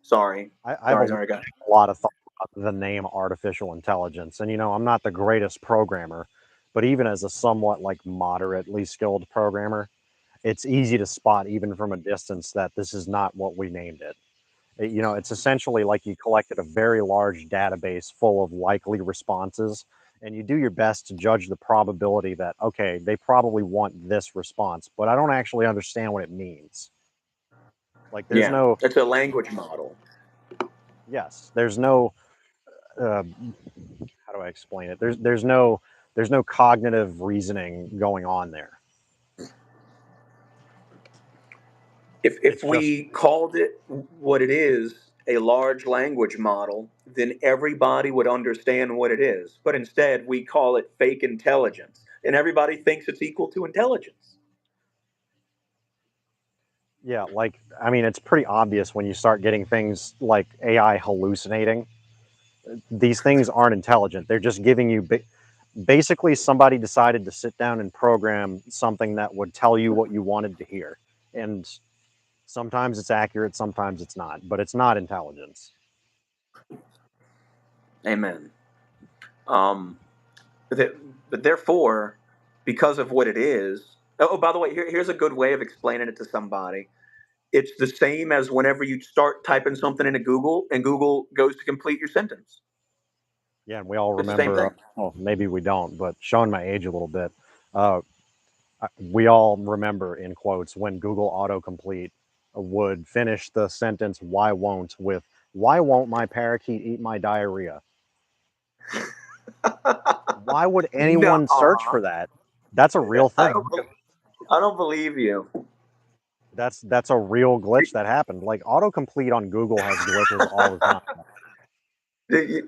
Sorry, I have sorry, guys. a lot of thoughts about the name artificial intelligence. And I'm not the greatest programmer, but even as a somewhat like moderately skilled programmer, it's easy to spot even from a distance that this is not what we named it. It's essentially like you collected a very large database full of likely responses, and you do your best to judge the probability that, okay, they probably want this response, but I don't actually understand what it means. Like, there's Yeah, no, it's a language model. yes, there's no, uh, how do I explain it? There's no cognitive reasoning going on there. If It's just we called it what it is, a large language model, then everybody would understand what it is. But instead, we call it fake intelligence, and everybody thinks it's equal to intelligence. yeah, like I mean, it's pretty obvious when you start getting things like AI hallucinating. These things aren't intelligent. They're just giving you basically somebody decided to sit down and program something that would tell you what you wanted to hear. And sometimes it's accurate, sometimes it's not, but it's not intelligence. Amen. Um, but, but therefore, because of what it is. Oh, by the way, here's a good way of explaining it to somebody. It's the same as whenever you start typing something into Google and Google goes to complete your sentence. Yeah, and we all It's the same remember, thing. well, maybe we don't, but showing my age a little bit, uh, we all remember, in quotes, when Google autocomplete would finish the sentence, why won't, with, why won't my parakeet eat my diarrhea? Why would No, anyone search for that? That's a real I thing. don't. I don't believe you. That's a real glitch that happened. Like autocomplete on Google has glitches all the time,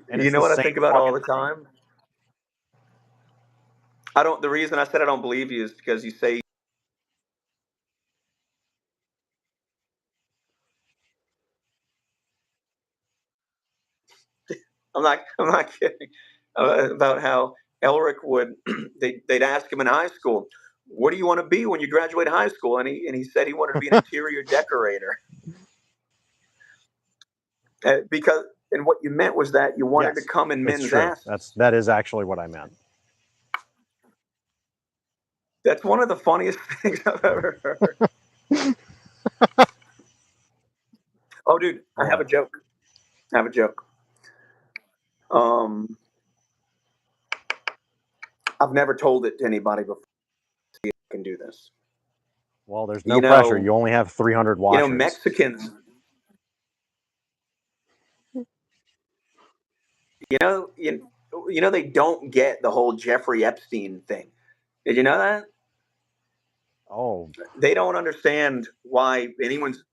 and You it's know the what I same think about all fucking the thing. time? I don't. The reason I said I don't believe you is because you say I'm not. I'm not kidding about how Elric would. They'd ask him in high school, "What do you want to be when you graduate high school?" And he said he wanted to be an interior decorator because and what you meant was that you wanted to Yes, come in it's men's true. asses. That is actually what I meant. That's one of the funniest things I've ever heard. Oh, dude, I have a What? joke. I have a joke. Um, I've never told it to anybody before. I can do this. Well, there's no You pressure. know, You only have 300 watchers. Mexicans. You know, you know they don't get the whole Jeffrey Epstein thing. Did you know that? Oh, They don't understand why anyone's.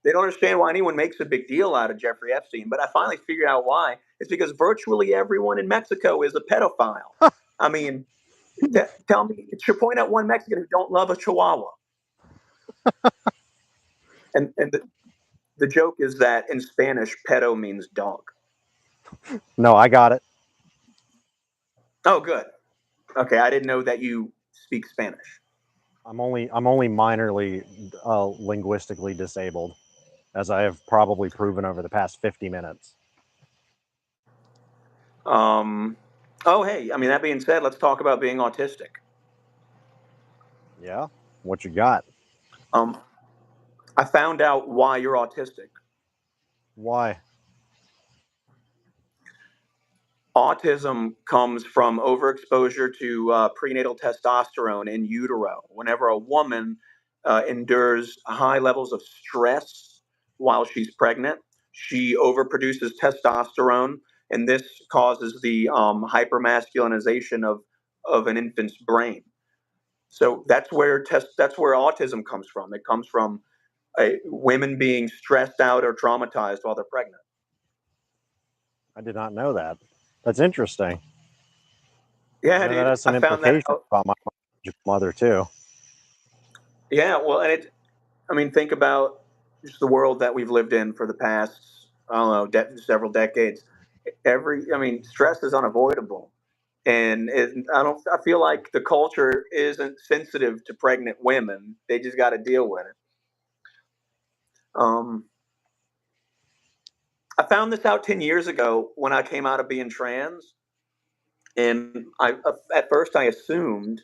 They don't understand why anyone makes a big deal out of Jeffrey Epstein. But I finally figured out why. It's because virtually everyone in Mexico is a pedophile. I mean, tell me, point out one Mexican who don't love a Chihuahua. And the joke is that in Spanish, pedo means dog. no, I got it. Oh, good. Okay, I didn't know that you speak Spanish. I'm only minorly linguistically disabled, as I have probably proven over the past 50 minutes. Oh, hey, I mean, that being said, let's talk about being autistic. Yeah? What you got? I found out why you're autistic. Why? Autism comes from overexposure to prenatal testosterone in utero. Whenever a woman endures high levels of stress while she's pregnant, she overproduces testosterone, and this causes the hypermasculinization of an infant's brain. So that's where autism comes from. It comes from women being stressed out or traumatized while they're pregnant. I did not know that. That's interesting. Yeah, That dude, has I some found that implications out. about my mother too. Yeah, well, I mean, think about just the world that we've lived in for the past, I don't know, several decades. I mean, stress is unavoidable, and I feel like the culture isn't sensitive to pregnant women. They just got to deal with it. Um, I found this out 10 years ago when I came out of being trans, and at first I assumed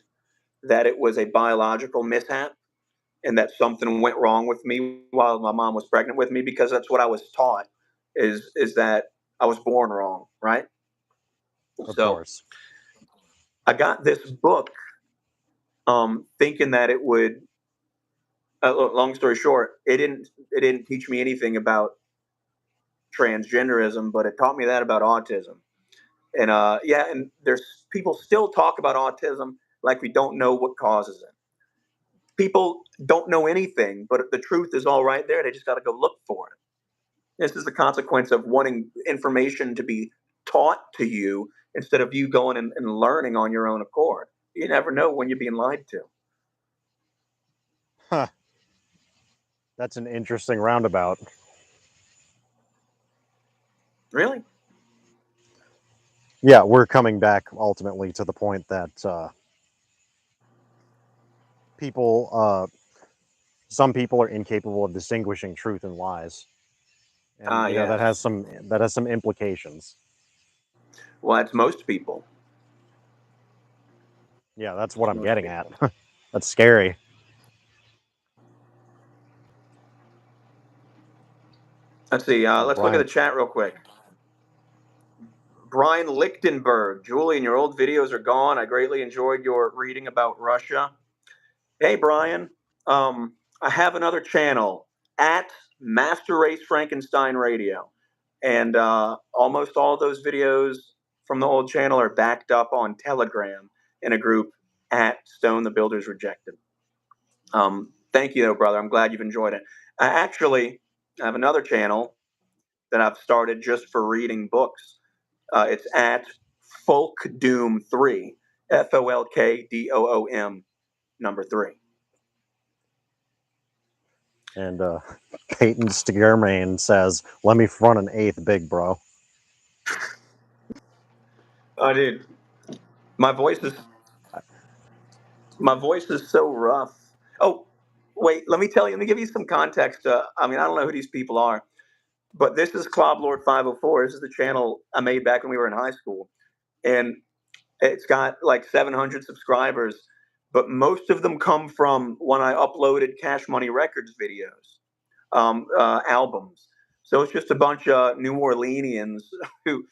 that it was a biological mishap and that something went wrong with me while my mom was pregnant with me, because that's what I was taught is that I was born wrong, right? Of So course. I got this book thinking that it would. Long story short, it didn't teach me anything about transgenderism, but it taught me that about autism. And yeah, and there's people still talk about autism like we don't know what causes it. People don't know anything, but the truth is all right there. They just got to go look for it. This is the consequence of wanting information to be taught to you instead of you going and learning on your own accord. You never know when you're being lied to. Huh. That's an interesting roundabout. Really? Yeah, we're coming back ultimately to the point that people, some people are incapable of distinguishing truth and lies, and Ah, yes. that has some implications. Well, that's most people. Yeah, that's what I'm Most getting at. people. That's scary. Let's see. Let's look at Brian, the chat real quick. Brian Lichtenberg. Julian, your old videos are gone. I greatly enjoyed your reading about Russia. Hey, Brian. I have another channel at Master Race Frankenstein Radio. And almost all those videos from the old channel are backed up on Telegram in a group at Stone the Builders Rejected. Thank you, though, brother. I'm glad you've enjoyed it. Actually, I have another channel that I've started just for reading books. It's at Folk Doom 3, FOLKDOOM number 3. and Peyton Stegermain says, "Let me front an eighth, big bro." Oh, dude, my voice is my voice is so rough. Oh, wait, let me tell you. Let me give you some context. I mean, I don't know who these people are, but this is klobblord504. This is the channel I made back when we were in high school, and it's got like 700 subscribers, but most of them come from when I uploaded Cash Money Records videos, albums. So it's just a bunch of New Orleanians who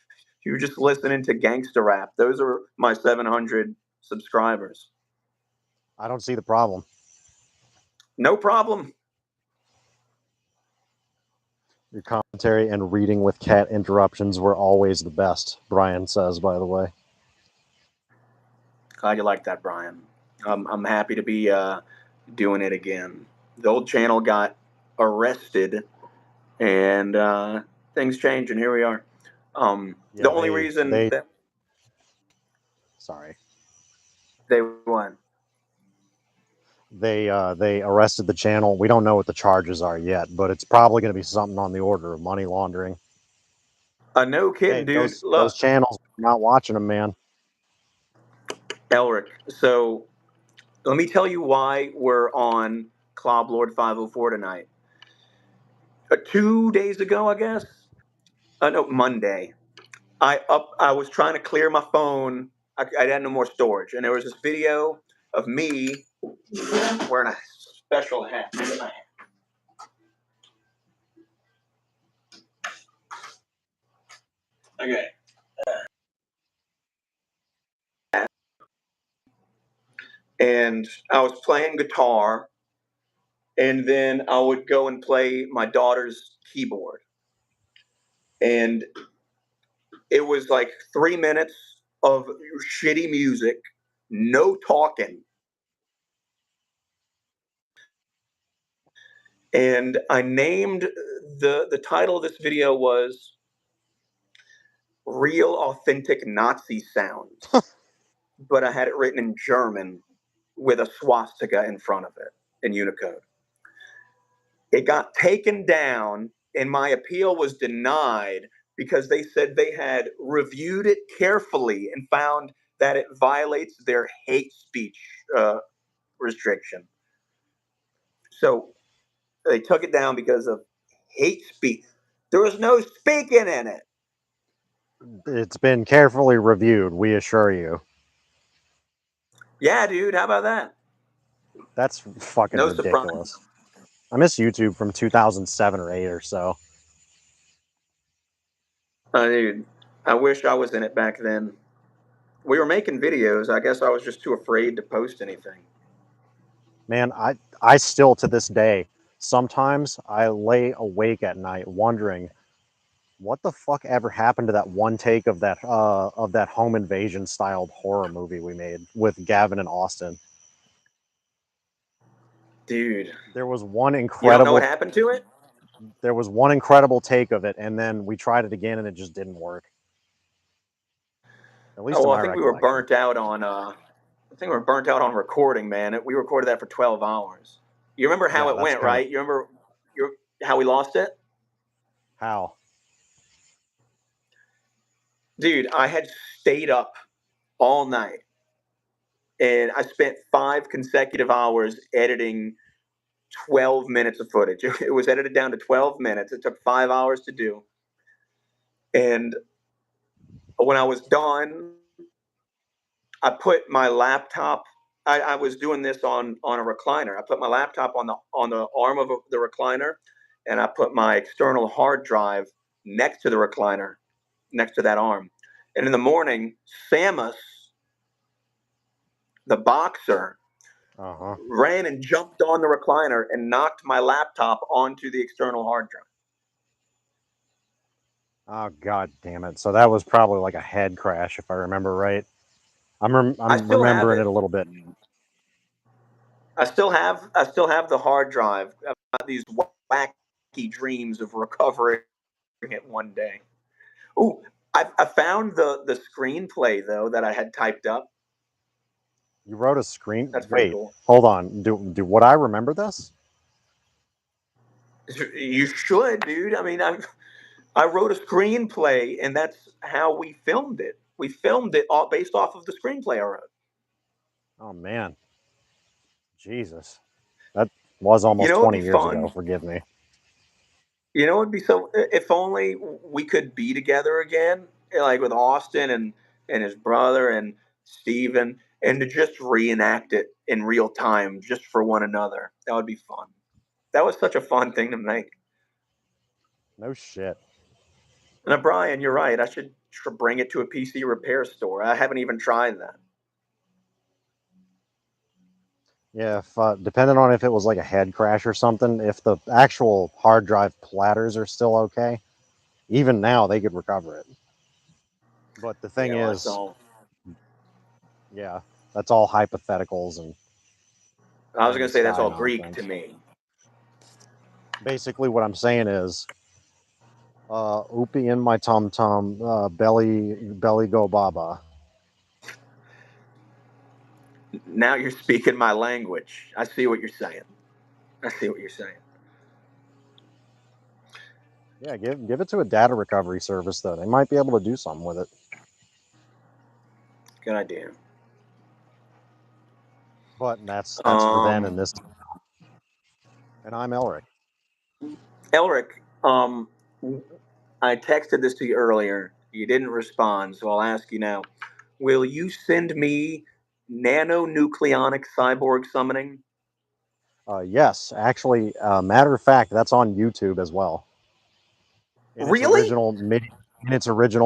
who just listening to gangster rap. Those are my 700 subscribers. I don't see the problem. No problem. Your commentary and reading with cat interruptions were always the best, Brian says, by the way. Glad you like that, Brian. I'm happy to be doing it again. The old channel got arrested, and things changed, and here we are. Yeah, The only reason that sorry. they won. They arrested the channel. We don't know what the charges are yet, but it's probably going to be something on the order of money laundering. No kidding, Hey, dude. those Look, channels, I'm not watching them, man. Elric. So let me tell you why we're on klobblord504 tonight. 2 days ago, I guess. No, Monday. I was trying to clear my phone. I had no more storage, and there was this video of me wearing a special hat. Look at my hat. Okay. And I was playing guitar, and then I would go and play my daughter's keyboard. And it was like 3 minutes of shitty music, no talking. And I named the title of this video was Real Authentic Nazi Sounds. But I had it written in German with a swastika in front of it in Unicode. It got taken down, and my appeal was denied because they said they had reviewed it carefully and found that it violates their hate speech restriction. So they took it down because of hate speech. There was no speaking in it. It's been carefully reviewed, we assure you. Yeah, dude, how about that? That's fucking No surprise. ridiculous. I miss YouTube from 2007 or 8 or so. Dude, I wish I was in it back then. We were making videos. I guess I was just too afraid to post anything. Man, I still to this day, sometimes I lay awake at night wondering what the fuck ever happened to that one take of that home invasion styled horror movie we made with Gavin and Austin. Dude, There was one you don't know what incredible happened to it? take of it, and then we tried it again and it just didn't work. At least Oh, in well, I my think we were recollection. burnt out on. I think we were burnt out on recording, man. We recorded that for 12 hours. You remember how Yeah, it that's went, kind of right? You remember how we lost it? how. Dude, I had stayed up all night, and I spent 5 consecutive hours editing 12 minutes of footage. It was edited down to 12 minutes. It took 5 hours to do. And when I was done, I put my laptop. I was doing this on a recliner. I put my laptop on the arm of the recliner, and I put my external hard drive next to the recliner, next to that arm. And in the morning, Samus, the boxer, Uh-huh. ran and jumped on the recliner and knocked my laptop onto the external hard drive. Oh god damn it. So that was probably like a head crash if I remember right. I I'm still have remembering it it. a little bit. I still have the hard drive. I've got these wacky dreams of recovering it one day. Ooh, I found the screenplay though that I had typed up. You wrote a screen. That's pretty Wait, cool. hold on. Do would I remember this? You should, dude. I mean, I wrote a screenplay, and that's how we filmed it. We filmed it all based off of the screenplay I wrote. Oh man, Jesus, that was You almost know, it'd 20 be years ago. fun. Forgive me. You know, it'd be so. If only we could be together again, like with Austin and his brother and Steven, and to just reenact it in real time, just for one another. That would be fun. That was such a fun thing to make. No shit. And Brian, you're right. I should bring it to a PC repair store. I haven't even tried that. Yeah, if, depending on if it was like a head crash or something, if the actual hard drive platters are still okay, even now they could recover it. But the thing Yeah, well, that's is, all. yeah, that's all hypotheticals and I was in going the to say that's sky all on Greek offense. to me. Basically, what I'm saying is, oopie in my tum tum, belly go baba. Now you're speaking my language. I see what you're saying. I see what you're saying. Yeah, give it to a data recovery service though. They might be able to do something with it. Good idea. But that's for then Um, and this. And I'm Elric. Elric, I texted this to you earlier. You didn't respond, so I'll ask you now. Will you send me nanonucleonic cyborg summoning? Yes, actually, matter of fact, that's on YouTube as well. In its Really? original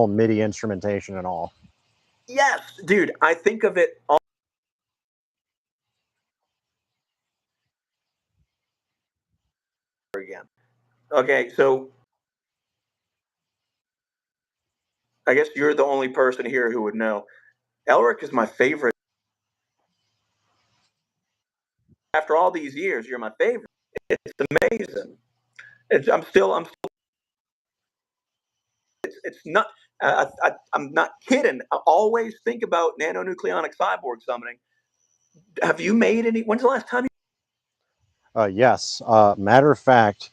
MIDI instrumentation and all. Yes, dude. I think of it all over again. Okay, so I guess you're the only person here who would know. Elric is my favorite. After all these years, you're my favorite. It's amazing. I'm still. It's not. I'm not kidding. I always think about nanonucleonic cyborg summoning. Have you made any? When's the last time? Yes. Matter of fact,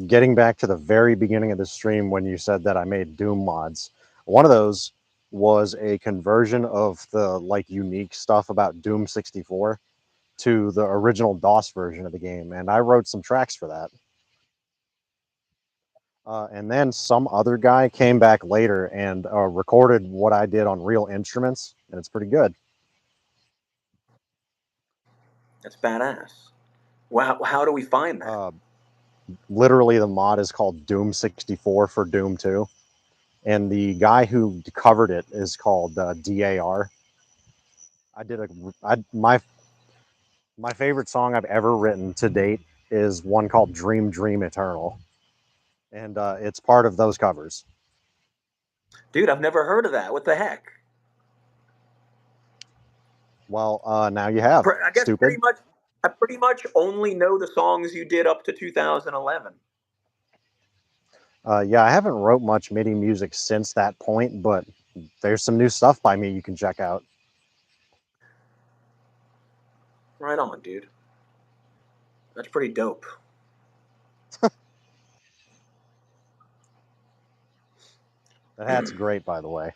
getting back to the very beginning of the stream when you said that I made Doom mods, one of those was a conversion of the like unique stuff about Doom 64 to the original DOS version of the game, and I wrote some tracks for that. And then some other guy came back later and recorded what I did on real instruments, and it's pretty good. That's badass. Wow. How do we find that? Literally, the mod is called Doom 64 for Doom 2. And the guy who covered it is called DAR. I did a I my favorite song I've ever written to date is one called Dream Dream Eternal, and it's part of those covers. Dude, I've never heard of that. What the heck? Well, now you have, I guess stupid. I pretty much only know the songs you did up to 2011. Yeah, I haven't wrote much MIDI music since that point, but there's some new stuff by me you can check out. Right on, dude. That's pretty dope. That hat's great, by the way.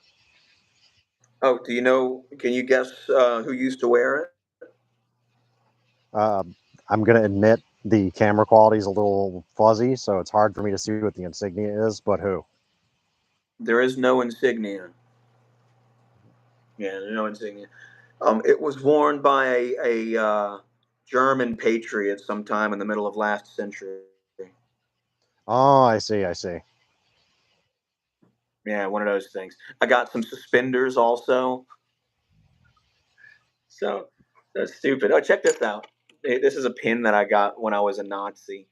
Oh, do you know? Can you guess who used to wear it? Uh, I'm gonna admit the camera quality is a little fuzzy, so it's hard for me to see what the insignia is. But who? There is no insignia. Yeah, there's no insignia. It was worn by a German patriot sometime in the middle of last century. Oh, I see. I see. Yeah, one of those things. I got some suspenders also. So that's stupid. Oh, check this out. Hey, this is a pin that I got when I was a Nazi.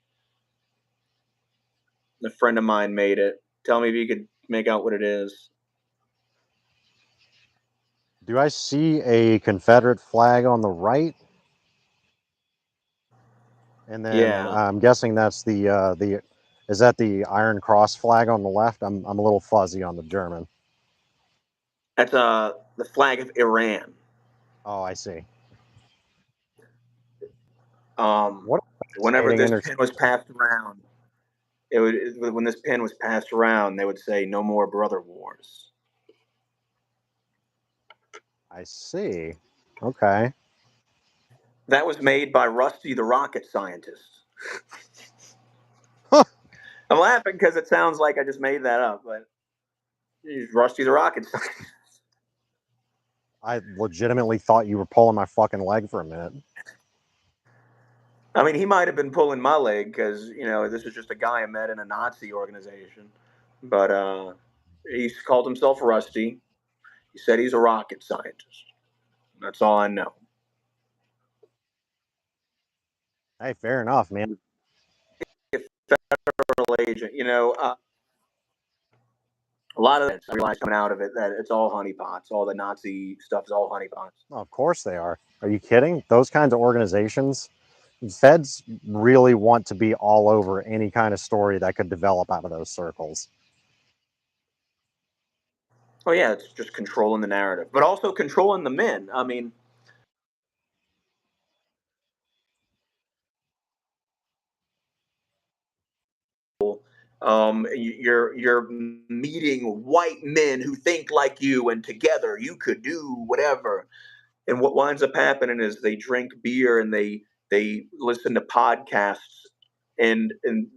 A friend of mine made it. Tell me if you could make out what it is. Do I see a Confederate flag on the right? And then Yeah, I'm guessing that's the is that the Iron Cross flag on the left? I'm a little fuzzy on the German. that's the flag of Iran. Oh, I see. Um, What a whenever fascinating this inter. pin was passed around, when this pin was passed around, they would say "No more brother wars." I see. Okay. That was made by Rusty the rocket scientist. Huh. I'm laughing because it sounds like I just made that up, but he's Rusty the rocket scientist. I legitimately thought you were pulling my fucking leg for a minute. I mean, he might have been pulling my leg because this is just a guy I met in a Nazi organization, but he's called himself Rusty. He said he's a rocket scientist. That's all I know. Hey, fair enough, man. A federal agent, A lot of that I realized coming out of it that it's all honeypots. All the Nazi stuff is all honeypots. Oh, of course they are. Are you kidding? Those kinds of organizations, feds really want to be all over any kind of story that could develop out of those circles. Oh yeah, it's just controlling the narrative, but also controlling the men. I mean, you're meeting white men who think like you, and together you could do whatever. And what winds up happening is they drink beer and they listen to podcasts, and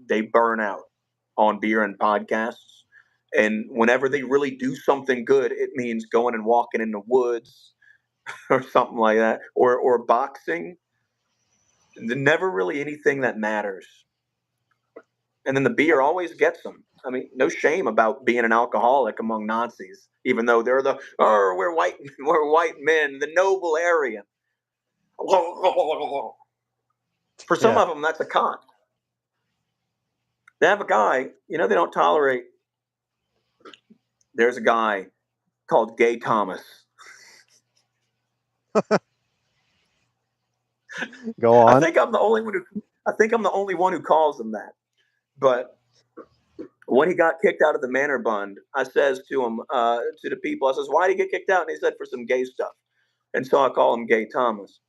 they burn out on beer and podcasts. And whenever they really do something good, it means going and walking in the woods or something like that, or boxing. Never really anything that matters. And then the beer always gets them. I mean, no shame about being an alcoholic among Nazis, even though they're the we're white we're white men, the noble Aryan. For some Yeah. of them, that's a con. They have a guy, they don't tolerate. There's a guy called Gay Thomas. Go I on. think I'm the only one who I think I'm the only one who calls him that. But when he got kicked out of the Manor Bund, I says to him, to the people, I says, "Why did he get kicked out?" And he said, "For some gay stuff." And so I call him Gay Thomas.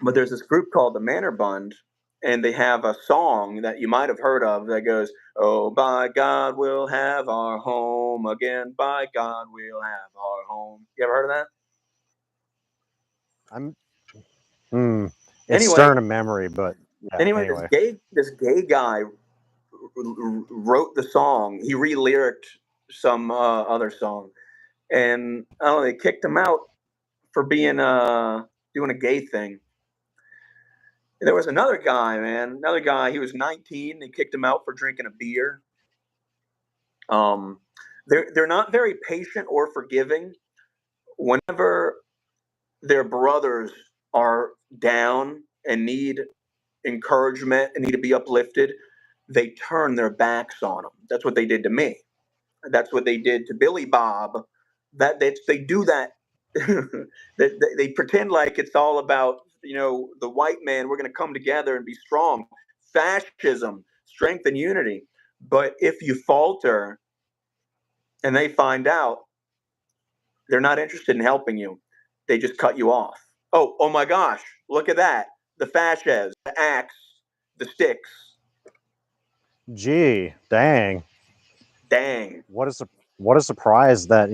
But there's this group called the Manor Bund, and they have a song that you might have heard of that goes, "Oh, by God, we'll have our home again. By God, we'll have our home." You ever heard of that? I'm. Hmm. It's Anyway, stirring a memory, but yeah. anyway, Anyway, this gay guy wrote the song. He re-lyriced some other song, and I don't know, they kicked him out for being doing a gay thing. And there was another guy, man. Another guy. He was 19. They kicked him out for drinking a beer. Um, they're not very patient or forgiving. Whenever their brothers are down and need encouragement and need to be uplifted, they turn their backs on them. That's what they did to me. That's what they did to Billy Bob. They do that. They pretend like it's all about the white man. We're going to come together and be strong. Fascism, strength and unity. But if you falter and they find out, they're not interested in helping you. They just cut you off. Oh my gosh! Look at that. The fasces, the axe, the sticks. gee, dang. Dang. What a surprise that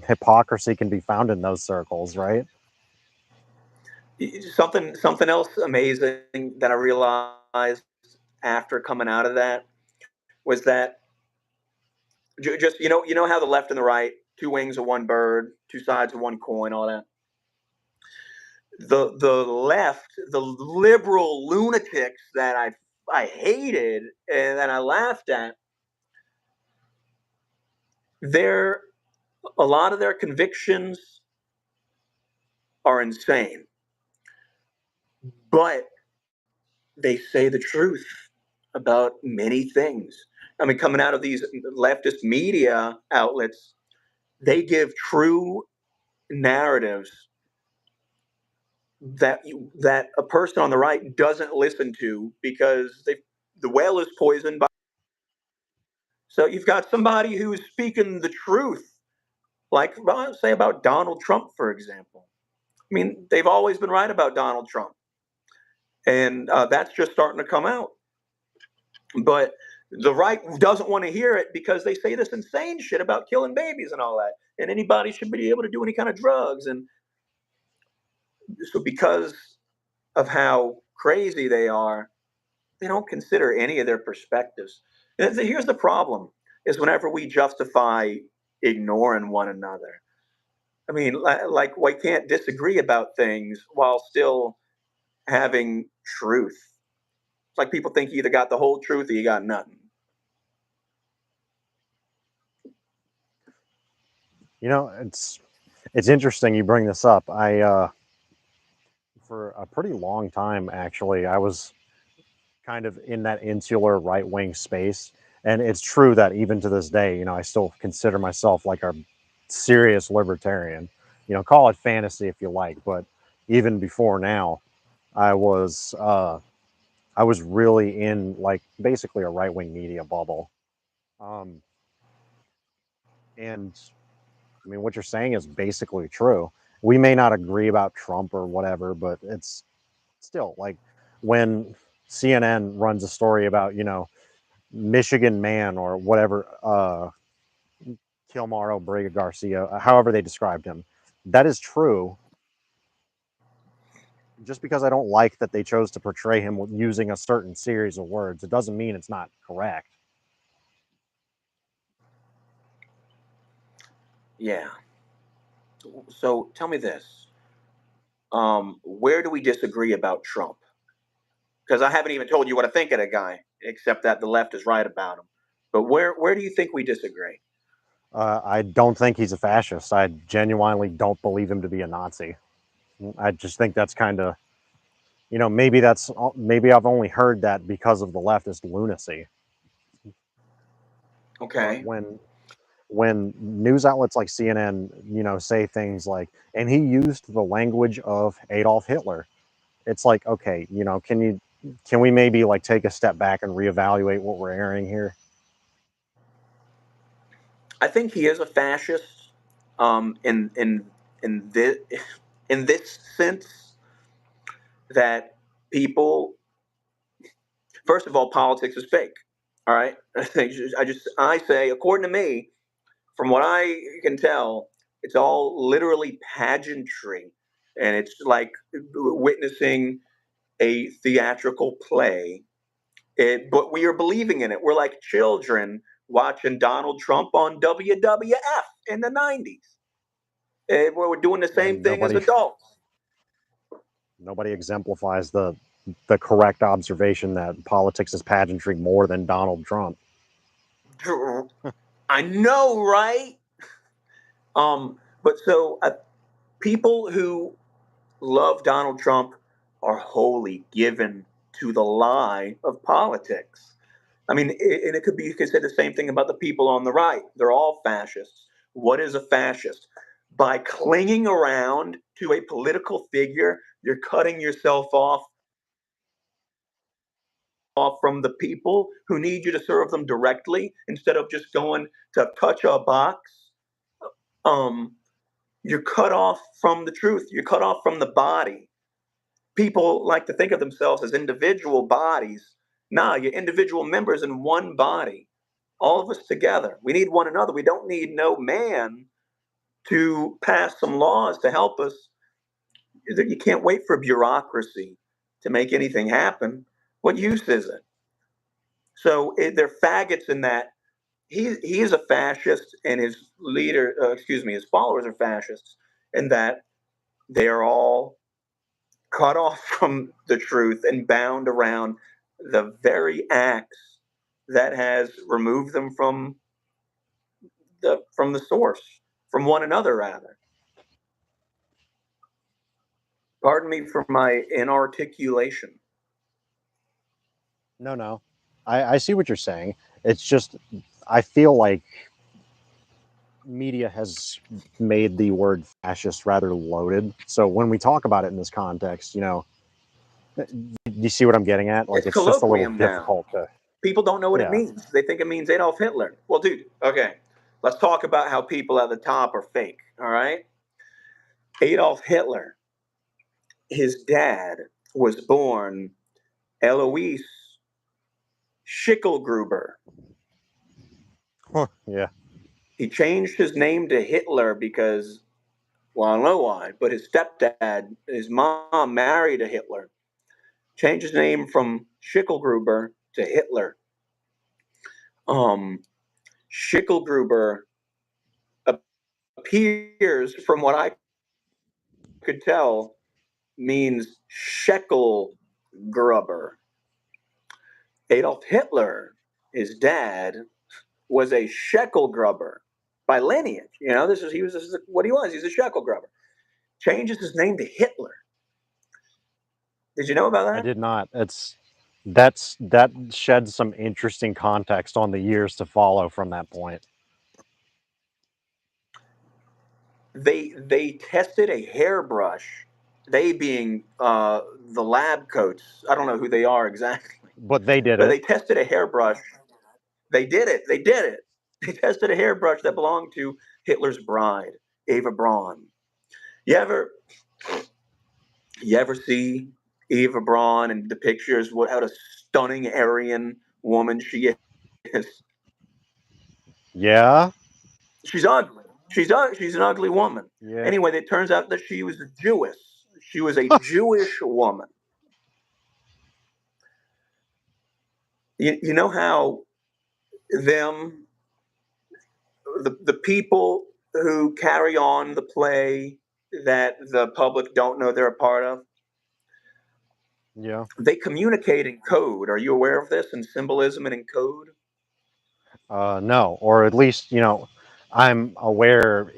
hypocrisy can be found in those circles, right? Something else amazing that I realized after coming out of that was that just you know how the left and the right, two wings of one bird, two sides of one coin, all that. The left, the liberal lunatics that I hated and that I laughed at, their a lot of their convictions are insane, but they say the truth about many things. I mean, coming out of these leftist media outlets, they give true narratives that a person on the right doesn't listen to because the well is poisoned by. So you've got somebody who's speaking the truth, like say about Donald Trump, for example. I mean, they've always been right about Donald Trump, and that's just starting to come out. But the right doesn't want to hear it because they say this insane shit about killing babies and all that, and anybody should be able to do any kind of drugs. And so, because of how crazy they are, they don't consider any of their perspectives. And here's the problem: is whenever we justify ignoring one another. I mean, like we can't disagree about things while still having truth. It's like people think you either got the whole truth or you got nothing. It's interesting you bring this up. I for a pretty long time actually, I was kind of in that insular right wing space. And it's true that even to this day, I still consider myself like a serious libertarian. Call it fantasy if you like, but even before now, I was uh, I was really in like basically a right wing media bubble. Um, and I mean, what you're saying is basically true. We may not agree about Trump or whatever, but it's still like when CNN runs a story about, Michigan man or whatever, Kilmaro Briga Garcia, however they described him, that is true. Just because I don't like that they chose to portray him using a certain series of words, it doesn't mean it's not correct. Yeah. So tell me this. Where do we disagree about Trump? Because I haven't even told you what I think of the guy, except that the left is right about him. But where do you think we disagree? I don't think he's a fascist. I genuinely don't believe him to be a Nazi. I just think that's kind of, maybe I've only heard that because of the leftist lunacy. But Okay. when news outlets like CNN, say things like, and he used the language of Adolf Hitler, it's like, okay, can we maybe like take a step back and reevaluate what we're airing here? I think he is a fascist. In this in this sense that people, first of all, politics is fake. All right. I say, according to me, from what I can tell, it's all literally pageantry, and it's like witnessing a theatrical play. But we are believing in it. We're like children watching Donald Trump on WWF in the 90s. Where we're doing the same And thing as nobody adults. nobody exemplifies the correct observation that politics is pageantry more than Donald Trump. I know, right? But so people who love Donald Trump are wholly given to the lie of politics. I mean, and it could be, you could say the same thing about the people on the right. They're all fascists. What is a fascist? By clinging around to a political figure, you're cutting yourself off from the people who need you to serve them directly instead of just going to touch a box. Um, you're cut off from the truth. You're cut off from the body. People like to think of themselves as individual bodies. Nah, you're individual members in one body. All of us together. We need one another. We don't need no man to pass some laws to help us. You can't wait for bureaucracy to make anything happen. What use is it? So they're faggots in that he is a fascist, and his leader, excuse me, his followers are fascists, in that they are all cut off from the truth and bound around the very acts that has removed them from the source, from one another rather. Pardon me for my inarticulation. No. I see what you're saying. It's just, I feel like media has made the word fascist rather loaded. So when we talk about it in this context, you see what I'm getting at? Like, It's it's just a little colloquium now. difficult to, People don't know what it yeah. means. They think it means Adolf Hitler. Well, dude, okay. Let's talk about how people at the top are fake, all right? Adolf Hitler, his dad was born Eloise Schickelgruber. Yeah. He changed his name to Hitler because, well, I don't know why, but his stepdad, his mom married a Hitler. Changed his name from Schickelgruber to Hitler. Um, Schickelgruber appears, from what I could tell, means shekel grubber. Adolf Hitler, his dad, was a shekel grubber by lineage. This is what he was. He's a shekel grubber. Changes his name to Hitler. Did you know about I that? did not. That sheds some interesting context on the years to follow from that point. They tested a hairbrush. They being the lab coats. I don't know who they are exactly, But they did but it. they tested a hairbrush. They did it. They did it. They tested a hairbrush that belonged to Hitler's bride, Eva Braun. You ever you ever see Eva Braun and the pictures? What a stunning Aryan woman she is. Yeah. She's ugly. She's an ugly woman. Yeah. Anyway, it turns out that she was Jewish. She was a Jewish woman. You know how them the people who carry on the play that the public don't know they're a part of, Yeah. they communicate in code. Are you aware of this, in symbolism and in code? No, or at least, I'm aware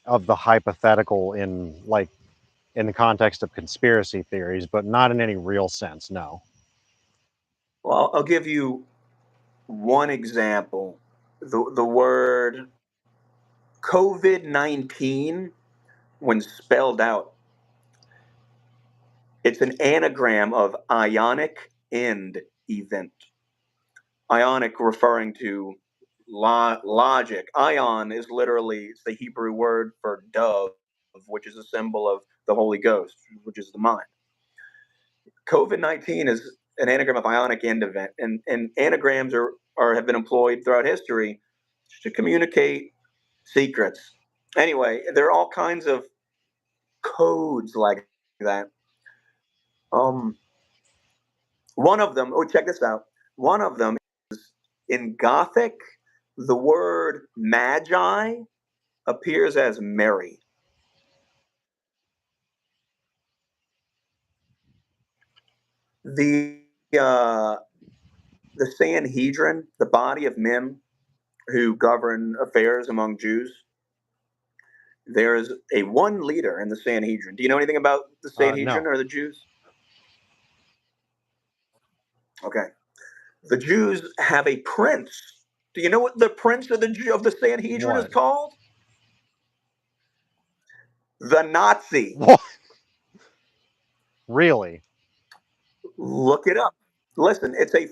of the hypothetical in in the context of conspiracy theories, but not in any real sense. No. Well, I'll give you one example. The word COVID-19, when spelled out, it's an anagram of ionic end event. Ionic referring to logic. Ion is literally, it's the Hebrew word for dove, which is a symbol of the Holy Ghost, which is the mind. COVID-19 is an anagram of ionic end event, and anagrams are have been employed throughout history to communicate secrets. Anyway, there are all kinds of codes like that. Um, One of them, oh, check this out. One of them, in Gothic, the word magi appears as Mary. The uh, the Sanhedrin, the body of men who govern affairs among Jews, there's a one leader in the Sanhedrin. Do you know anything about the Sanhedrin No. or the Jews? Okay. The Jews have a prince. Do you know what the prince of the Sanhedrin is What? called? The Nazi. What? Really? Look it up. Listen, it's a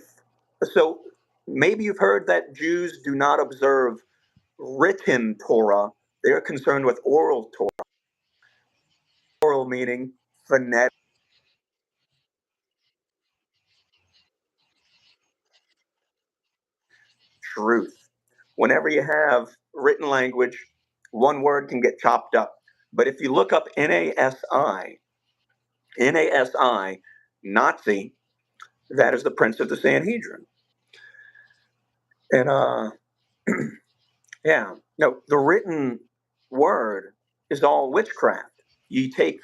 so maybe you've heard that Jews do not observe written Torah. They're concerned with oral Torah. Oral meaning phonetic truth. Whenever you have written language, one word can get chopped up. But if you look up NASI, Nazi, that is the prince of the Sanhedrin. And yeah, no, the written word is all witchcraft. You take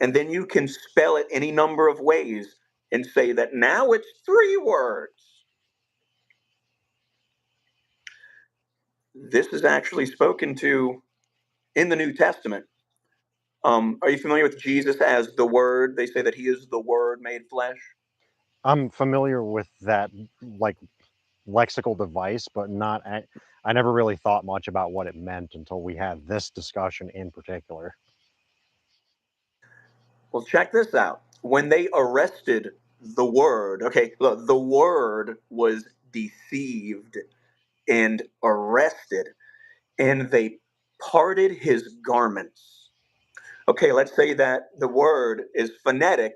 and then you can spell it any number of ways and say that now it's three words. This is actually spoken to in the New Testament. Are you familiar with Jesus as the Word? They say that he is the Word made flesh. I'm familiar with that like lexical device, but not. I never really thought much about what it meant until we had this discussion in particular. Well, check this out. When they arrested the Word, okay, look, the Word was deceived and arrested, and they parted his garments. Okay, let's say that the word is phonetic,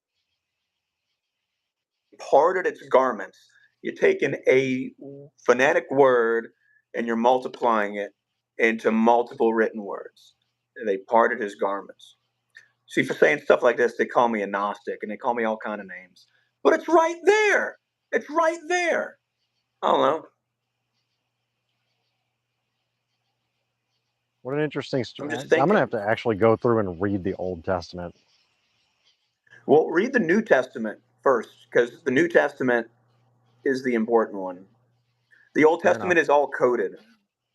parted its garments. You're taking a phonetic word and you're multiplying it into multiple written words. And they parted his garments. See, for saying stuff like this, they call me a Gnostic and they call me all kind of names. But it's right there. It's right there. I don't know. What an interesting I'm story. just I'm gonna have thinking. to actually go through and read the Old Testament. Well, read the New Testament first, because the New Testament is the important one. The Old Fair enough. Testament is all coded.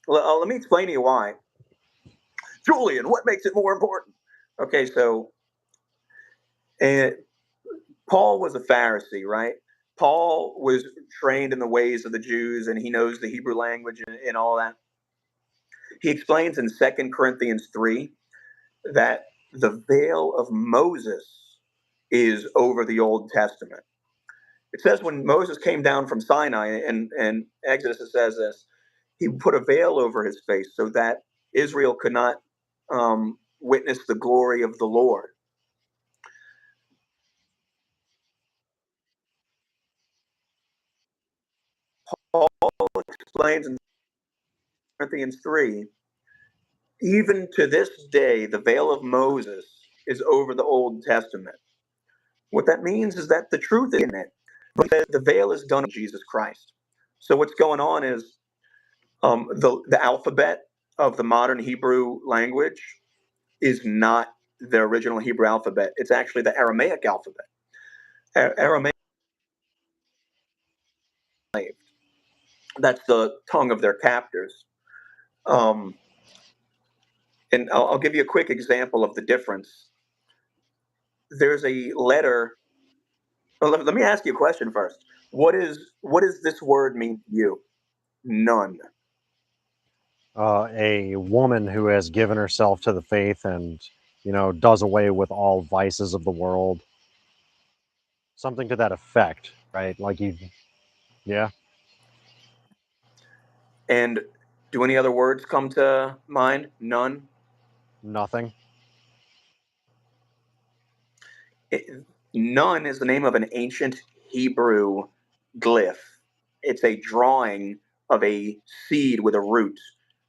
Let me explain to you why. Julian, what makes it more important? Okay, so and Paul was a Pharisee, right? Paul was trained in the ways of the Jews, and he knows the Hebrew language and all that. He explains in 2 Corinthians 3 that the veil of Moses is over the Old Testament. It says when Moses came down from Sinai, and Exodus, it says this, he put a veil over his face so that Israel could not witness the glory of the Lord. Paul explains in Corinthians 3, even to this day, the veil of Moses is over the Old Testament. What that means is that the truth is in it, but the veil is done in Jesus Christ. So what's going on is the alphabet of the modern Hebrew language is not the original Hebrew alphabet. It's actually the Aramaic alphabet. Aramaic, that's the tongue of their captors. Um, and I'll give you a quick example of the difference. There's a letter. Well, let me ask you a question first. What does this word mean to you? None. A woman who has given herself to the faith and, does away with all vices of the world. Something to that effect, right? Like yeah, And do any other words come to mind? None. nothing. Nun is the name of an ancient Hebrew glyph. It's a drawing of a seed with a root,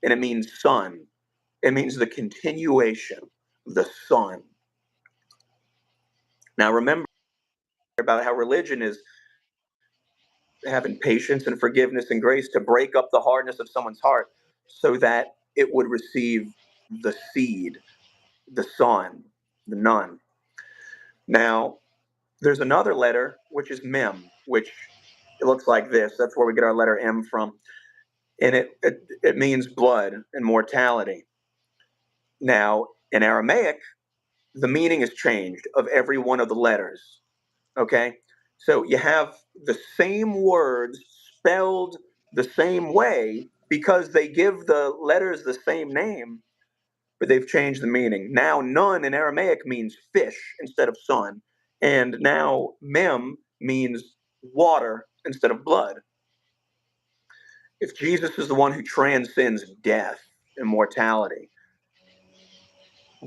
and it means sun. It means the continuation of the sun. Now, remember about how religion is having patience and forgiveness and grace to break up the hardness of someone's heart so that it would receive the seed, the sun, the nun. Now, there's another letter, which is mem, which it looks like this. That's where we get our letter M from. And it means blood and mortality. Now, in Aramaic, the meaning is changed of every one of the letters. Okay? So you have the same words spelled the same way because they give the letters the same name, but they've changed the meaning. Now, nun in Aramaic means fish instead of sun. And now, mem means water instead of blood. If Jesus is the one who transcends death and mortality,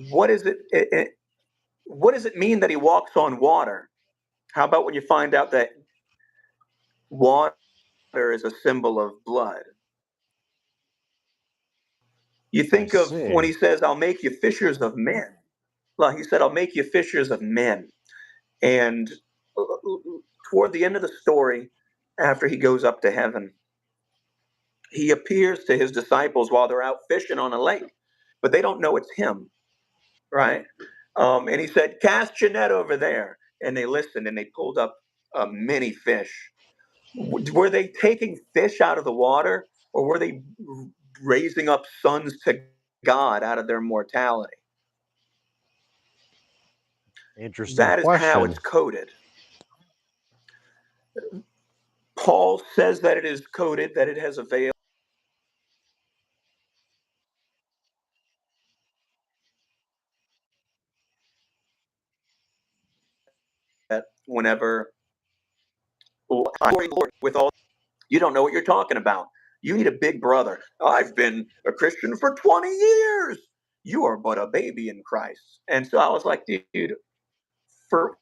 what is what does it mean that he walks on water? How about when you find out that water is a symbol of blood? You I think of when see. he says, I'll make you fishers of men. Well, he said, I'll make you fishers of men. And toward the end of the story, after he goes up to heaven, he appears to his disciples while they're out fishing on a lake, but they don't know it's him, right? And he said, cast your net over there. And they listened and they pulled up many fish. Were they taking fish out of the water, or were they raising up sons to God out of their mortality? Interesting That is how question. it's coded. Paul says that it is coded, that it has a veil. That whenever I'm Lord with all, you don't know what you're talking about. You need a big brother. I've been a Christian for 20 years. You are but a baby in Christ. And so I was like, dude, for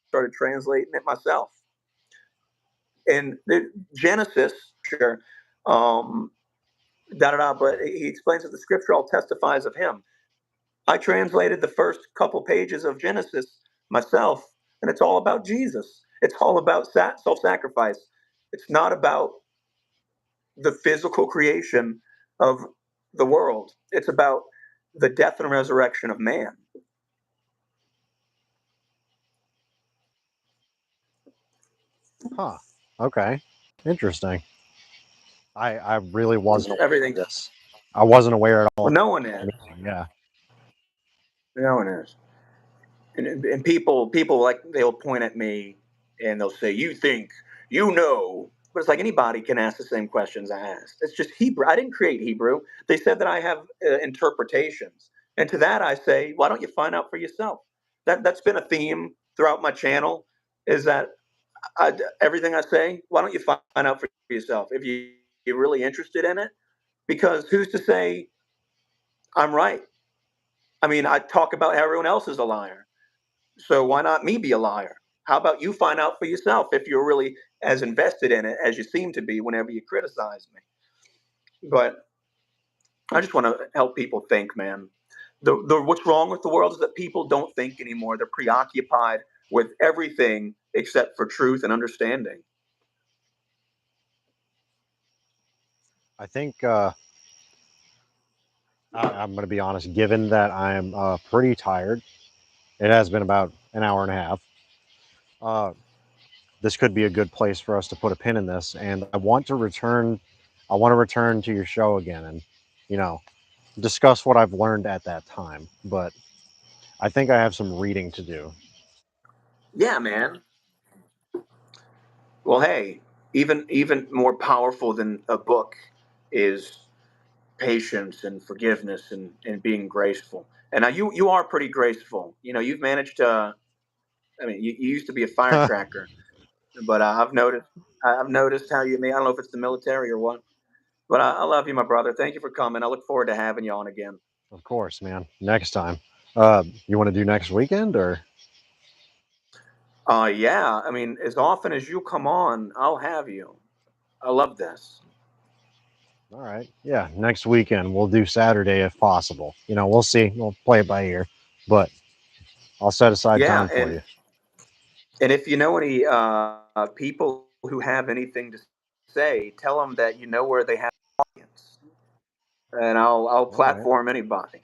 started translating it myself. And Genesis, sure, da da da. But he explains that the scripture all testifies of him. I translated the first couple pages of Genesis myself, and it's all about Jesus. It's all about self-sacrifice. It's not about the physical creation of the world. It's about the death and resurrection of man. Huh. Okay. Interesting. I really wasn't aware of Everything's this. I wasn't aware at all. well, no one is. Yeah. No one is. And people like they'll point at me and they'll say, "You think you know?" But it's like anybody can ask the same questions I asked. It's just Hebrew. I didn't create Hebrew. They said that I have interpretations, and to that I say, "Why don't you find out for yourself?" That's been a theme throughout my channel. Is that everything I say? Why don't you find out for yourself if you're really interested in it? Because who's to say I'm right? I mean, I talk about how everyone else is a liar. So why not me be a liar? How about you find out for yourself if you're really as invested in it as you seem to be whenever you criticize me? But I just want to help people think, man. What's wrong with the world is that people don't think anymore. They're preoccupied with everything except for truth and understanding. I think I'm going to be honest. Given that I'm pretty tired, it has been about an hour and a half. Uh, this could be a good place for us to put a pin in this, and I want to return. I want to return to your show again, and you know, discuss what I've learned at that time. But I think I have some reading to do. Yeah, man. Well, hey, even more powerful than a book is patience and forgiveness and being graceful. And now you are pretty graceful. You know, you've managed to. I mean, you used to be a firecracker, but I've noticed how you. I don't know if it's the military or what, but I love you, my brother. Thank you for coming. I look forward to having you on again. Of course, man. Next time. You want to do next weekend or? Yeah. I mean, as often as you come on, I'll have you. I love this. All right. Yeah, next weekend we'll do Saturday if possible. We'll see. We'll play it by ear, but I'll set aside Yeah, time for you. and if you know any people who have anything to say, tell them that you know where they have an audience, and I'll All right. platform anybody.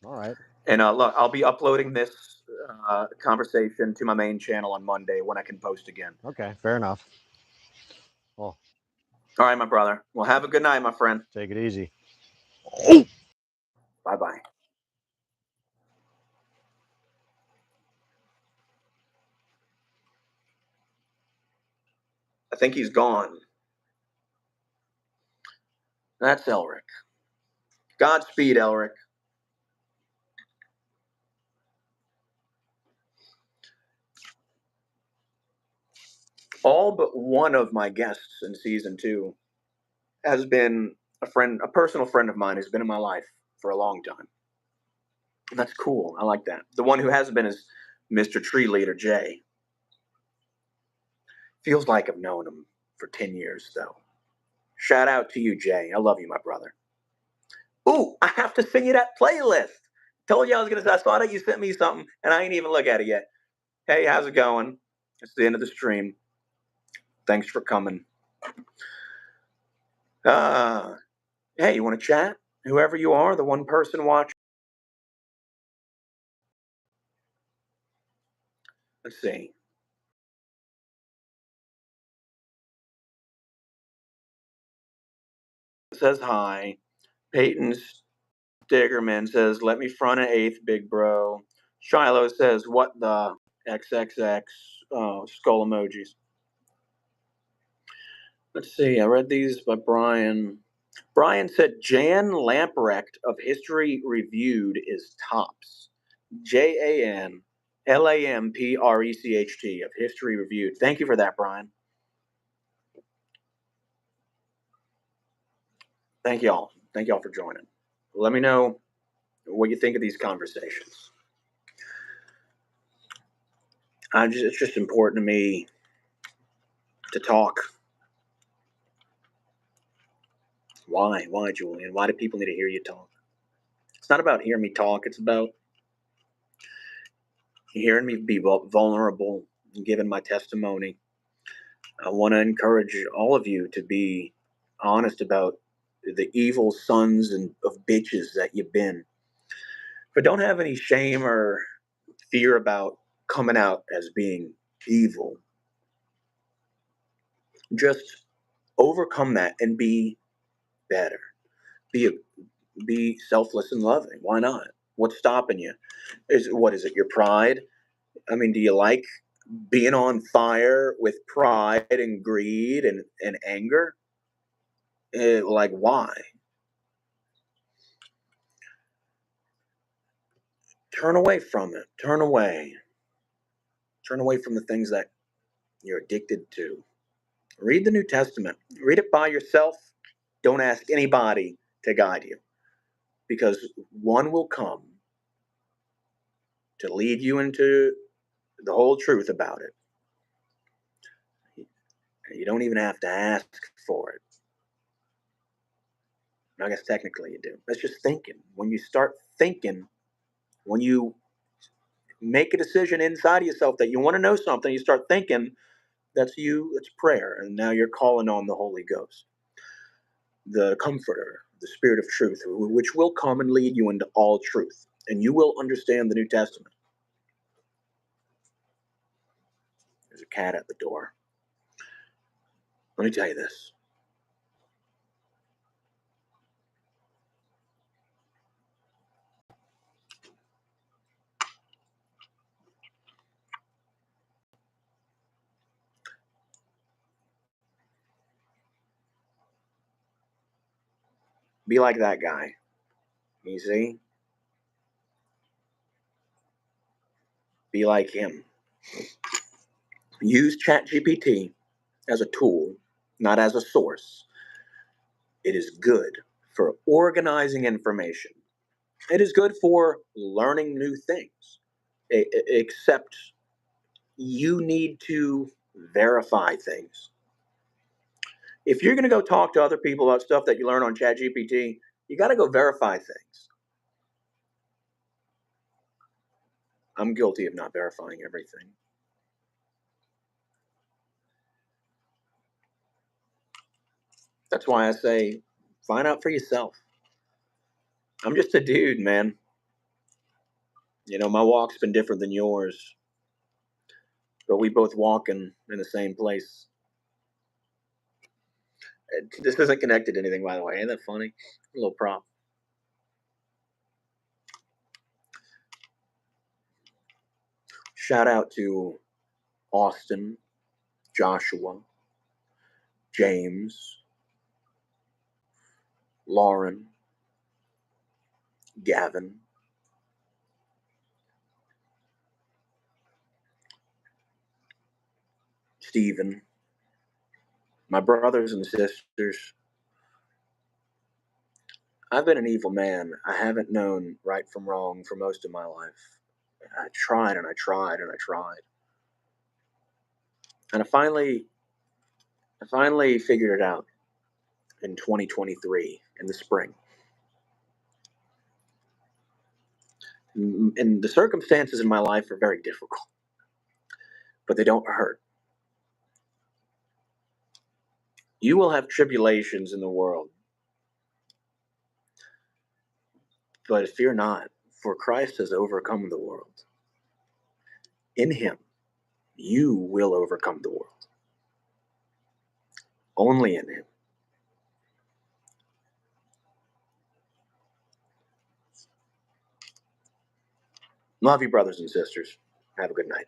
All right. And look, I'll be uploading this conversation to my main channel on Monday when I can post again. Okay. Fair enough. Well, All right, my brother. Well, have a good night, my friend. take it easy. Bye bye. I think he's gone. That's Elric. Godspeed, Elric. All but one of my guests in season two has been a personal friend of mine who's been in my life for a long time. And that's cool. I like that. The one who hasn't been is Mr. Tree Leader Jay. Feels like I've known him for 10 years, though. Shout out to you, Jay. I love you, my brother. Ooh, I have to send you that playlist. Told you I was gonna. I saw that you sent me something, and I ain't even look at it yet. Hey, how's it going? It's the end of the stream. Thanks for coming. Uh, hey, you want to chat? Whoever you are, the one person watching. Let's see. It says hi. Peyton Stiggerman says, "Let me front an eighth, big bro." Shiloh says, "What the XXX?" Oh, skull emojis. Let's see. I read these by Brian. Brian said Jan Lamprecht of History Reviewed is tops. JanLamprecht of History Reviewed. Thank you for that, Brian. Thank y'all. Thank y'all for joining. Let me know what you think of these conversations. It's just important to me to talk. Why? Why, Julian? Why do people need to hear you talk? It's not about hearing me talk. It's about hearing me be vulnerable and giving my testimony. I want to encourage all of you to be honest about the evil sons and of bitches that you've been. But don't have any shame or fear about coming out as being evil. Just overcome that and be better. Be selfless and loving. Why not? What's stopping you? What is it? Your pride? I mean, do you like being on fire with pride and greed and anger? Like, why? Turn away from it. Turn away. Turn away from the things that you're addicted to. Read the New Testament. Read it by yourself. Don't ask anybody to guide you, because one will come to lead you into the whole truth about it. You don't even have to ask for it. I guess technically you do. That's just thinking. When you start thinking, when you make a decision inside of yourself that you want to know something, you start thinking, that's you, it's prayer. And now you're calling on the Holy Ghost, the Comforter, the Spirit of truth, which will come and lead you into all truth. And you will understand the New Testament. There's a cat at the door. Let me tell you this. Be like that guy. You see? Be like him. Use ChatGPT as a tool, not as a source. It is good for organizing information. It is good for learning new things. Except you need to verify things. If you're going to go talk to other people about stuff that you learn on ChatGPT, you got to go verify things. I'm guilty of not verifying everything. That's why I say, find out for yourself. I'm just a dude, man. You know, my walk's been different than yours, but we both walk in the same place. This isn't connected to anything, by the way. Ain't that funny? A little prop. Shout out to Austin, Joshua, James, Lauren, Gavin, Stephen, my brothers and sisters. I've been an evil man. I haven't known right from wrong for most of my life. I tried and I tried and I tried. And I finally figured it out in 2023 in the spring. And the circumstances in my life are very difficult, but they don't hurt. You will have tribulations in the world, but fear not, for Christ has overcome the world. In him, you will overcome the world. Only in him. Love you, brothers and sisters. Have a good night.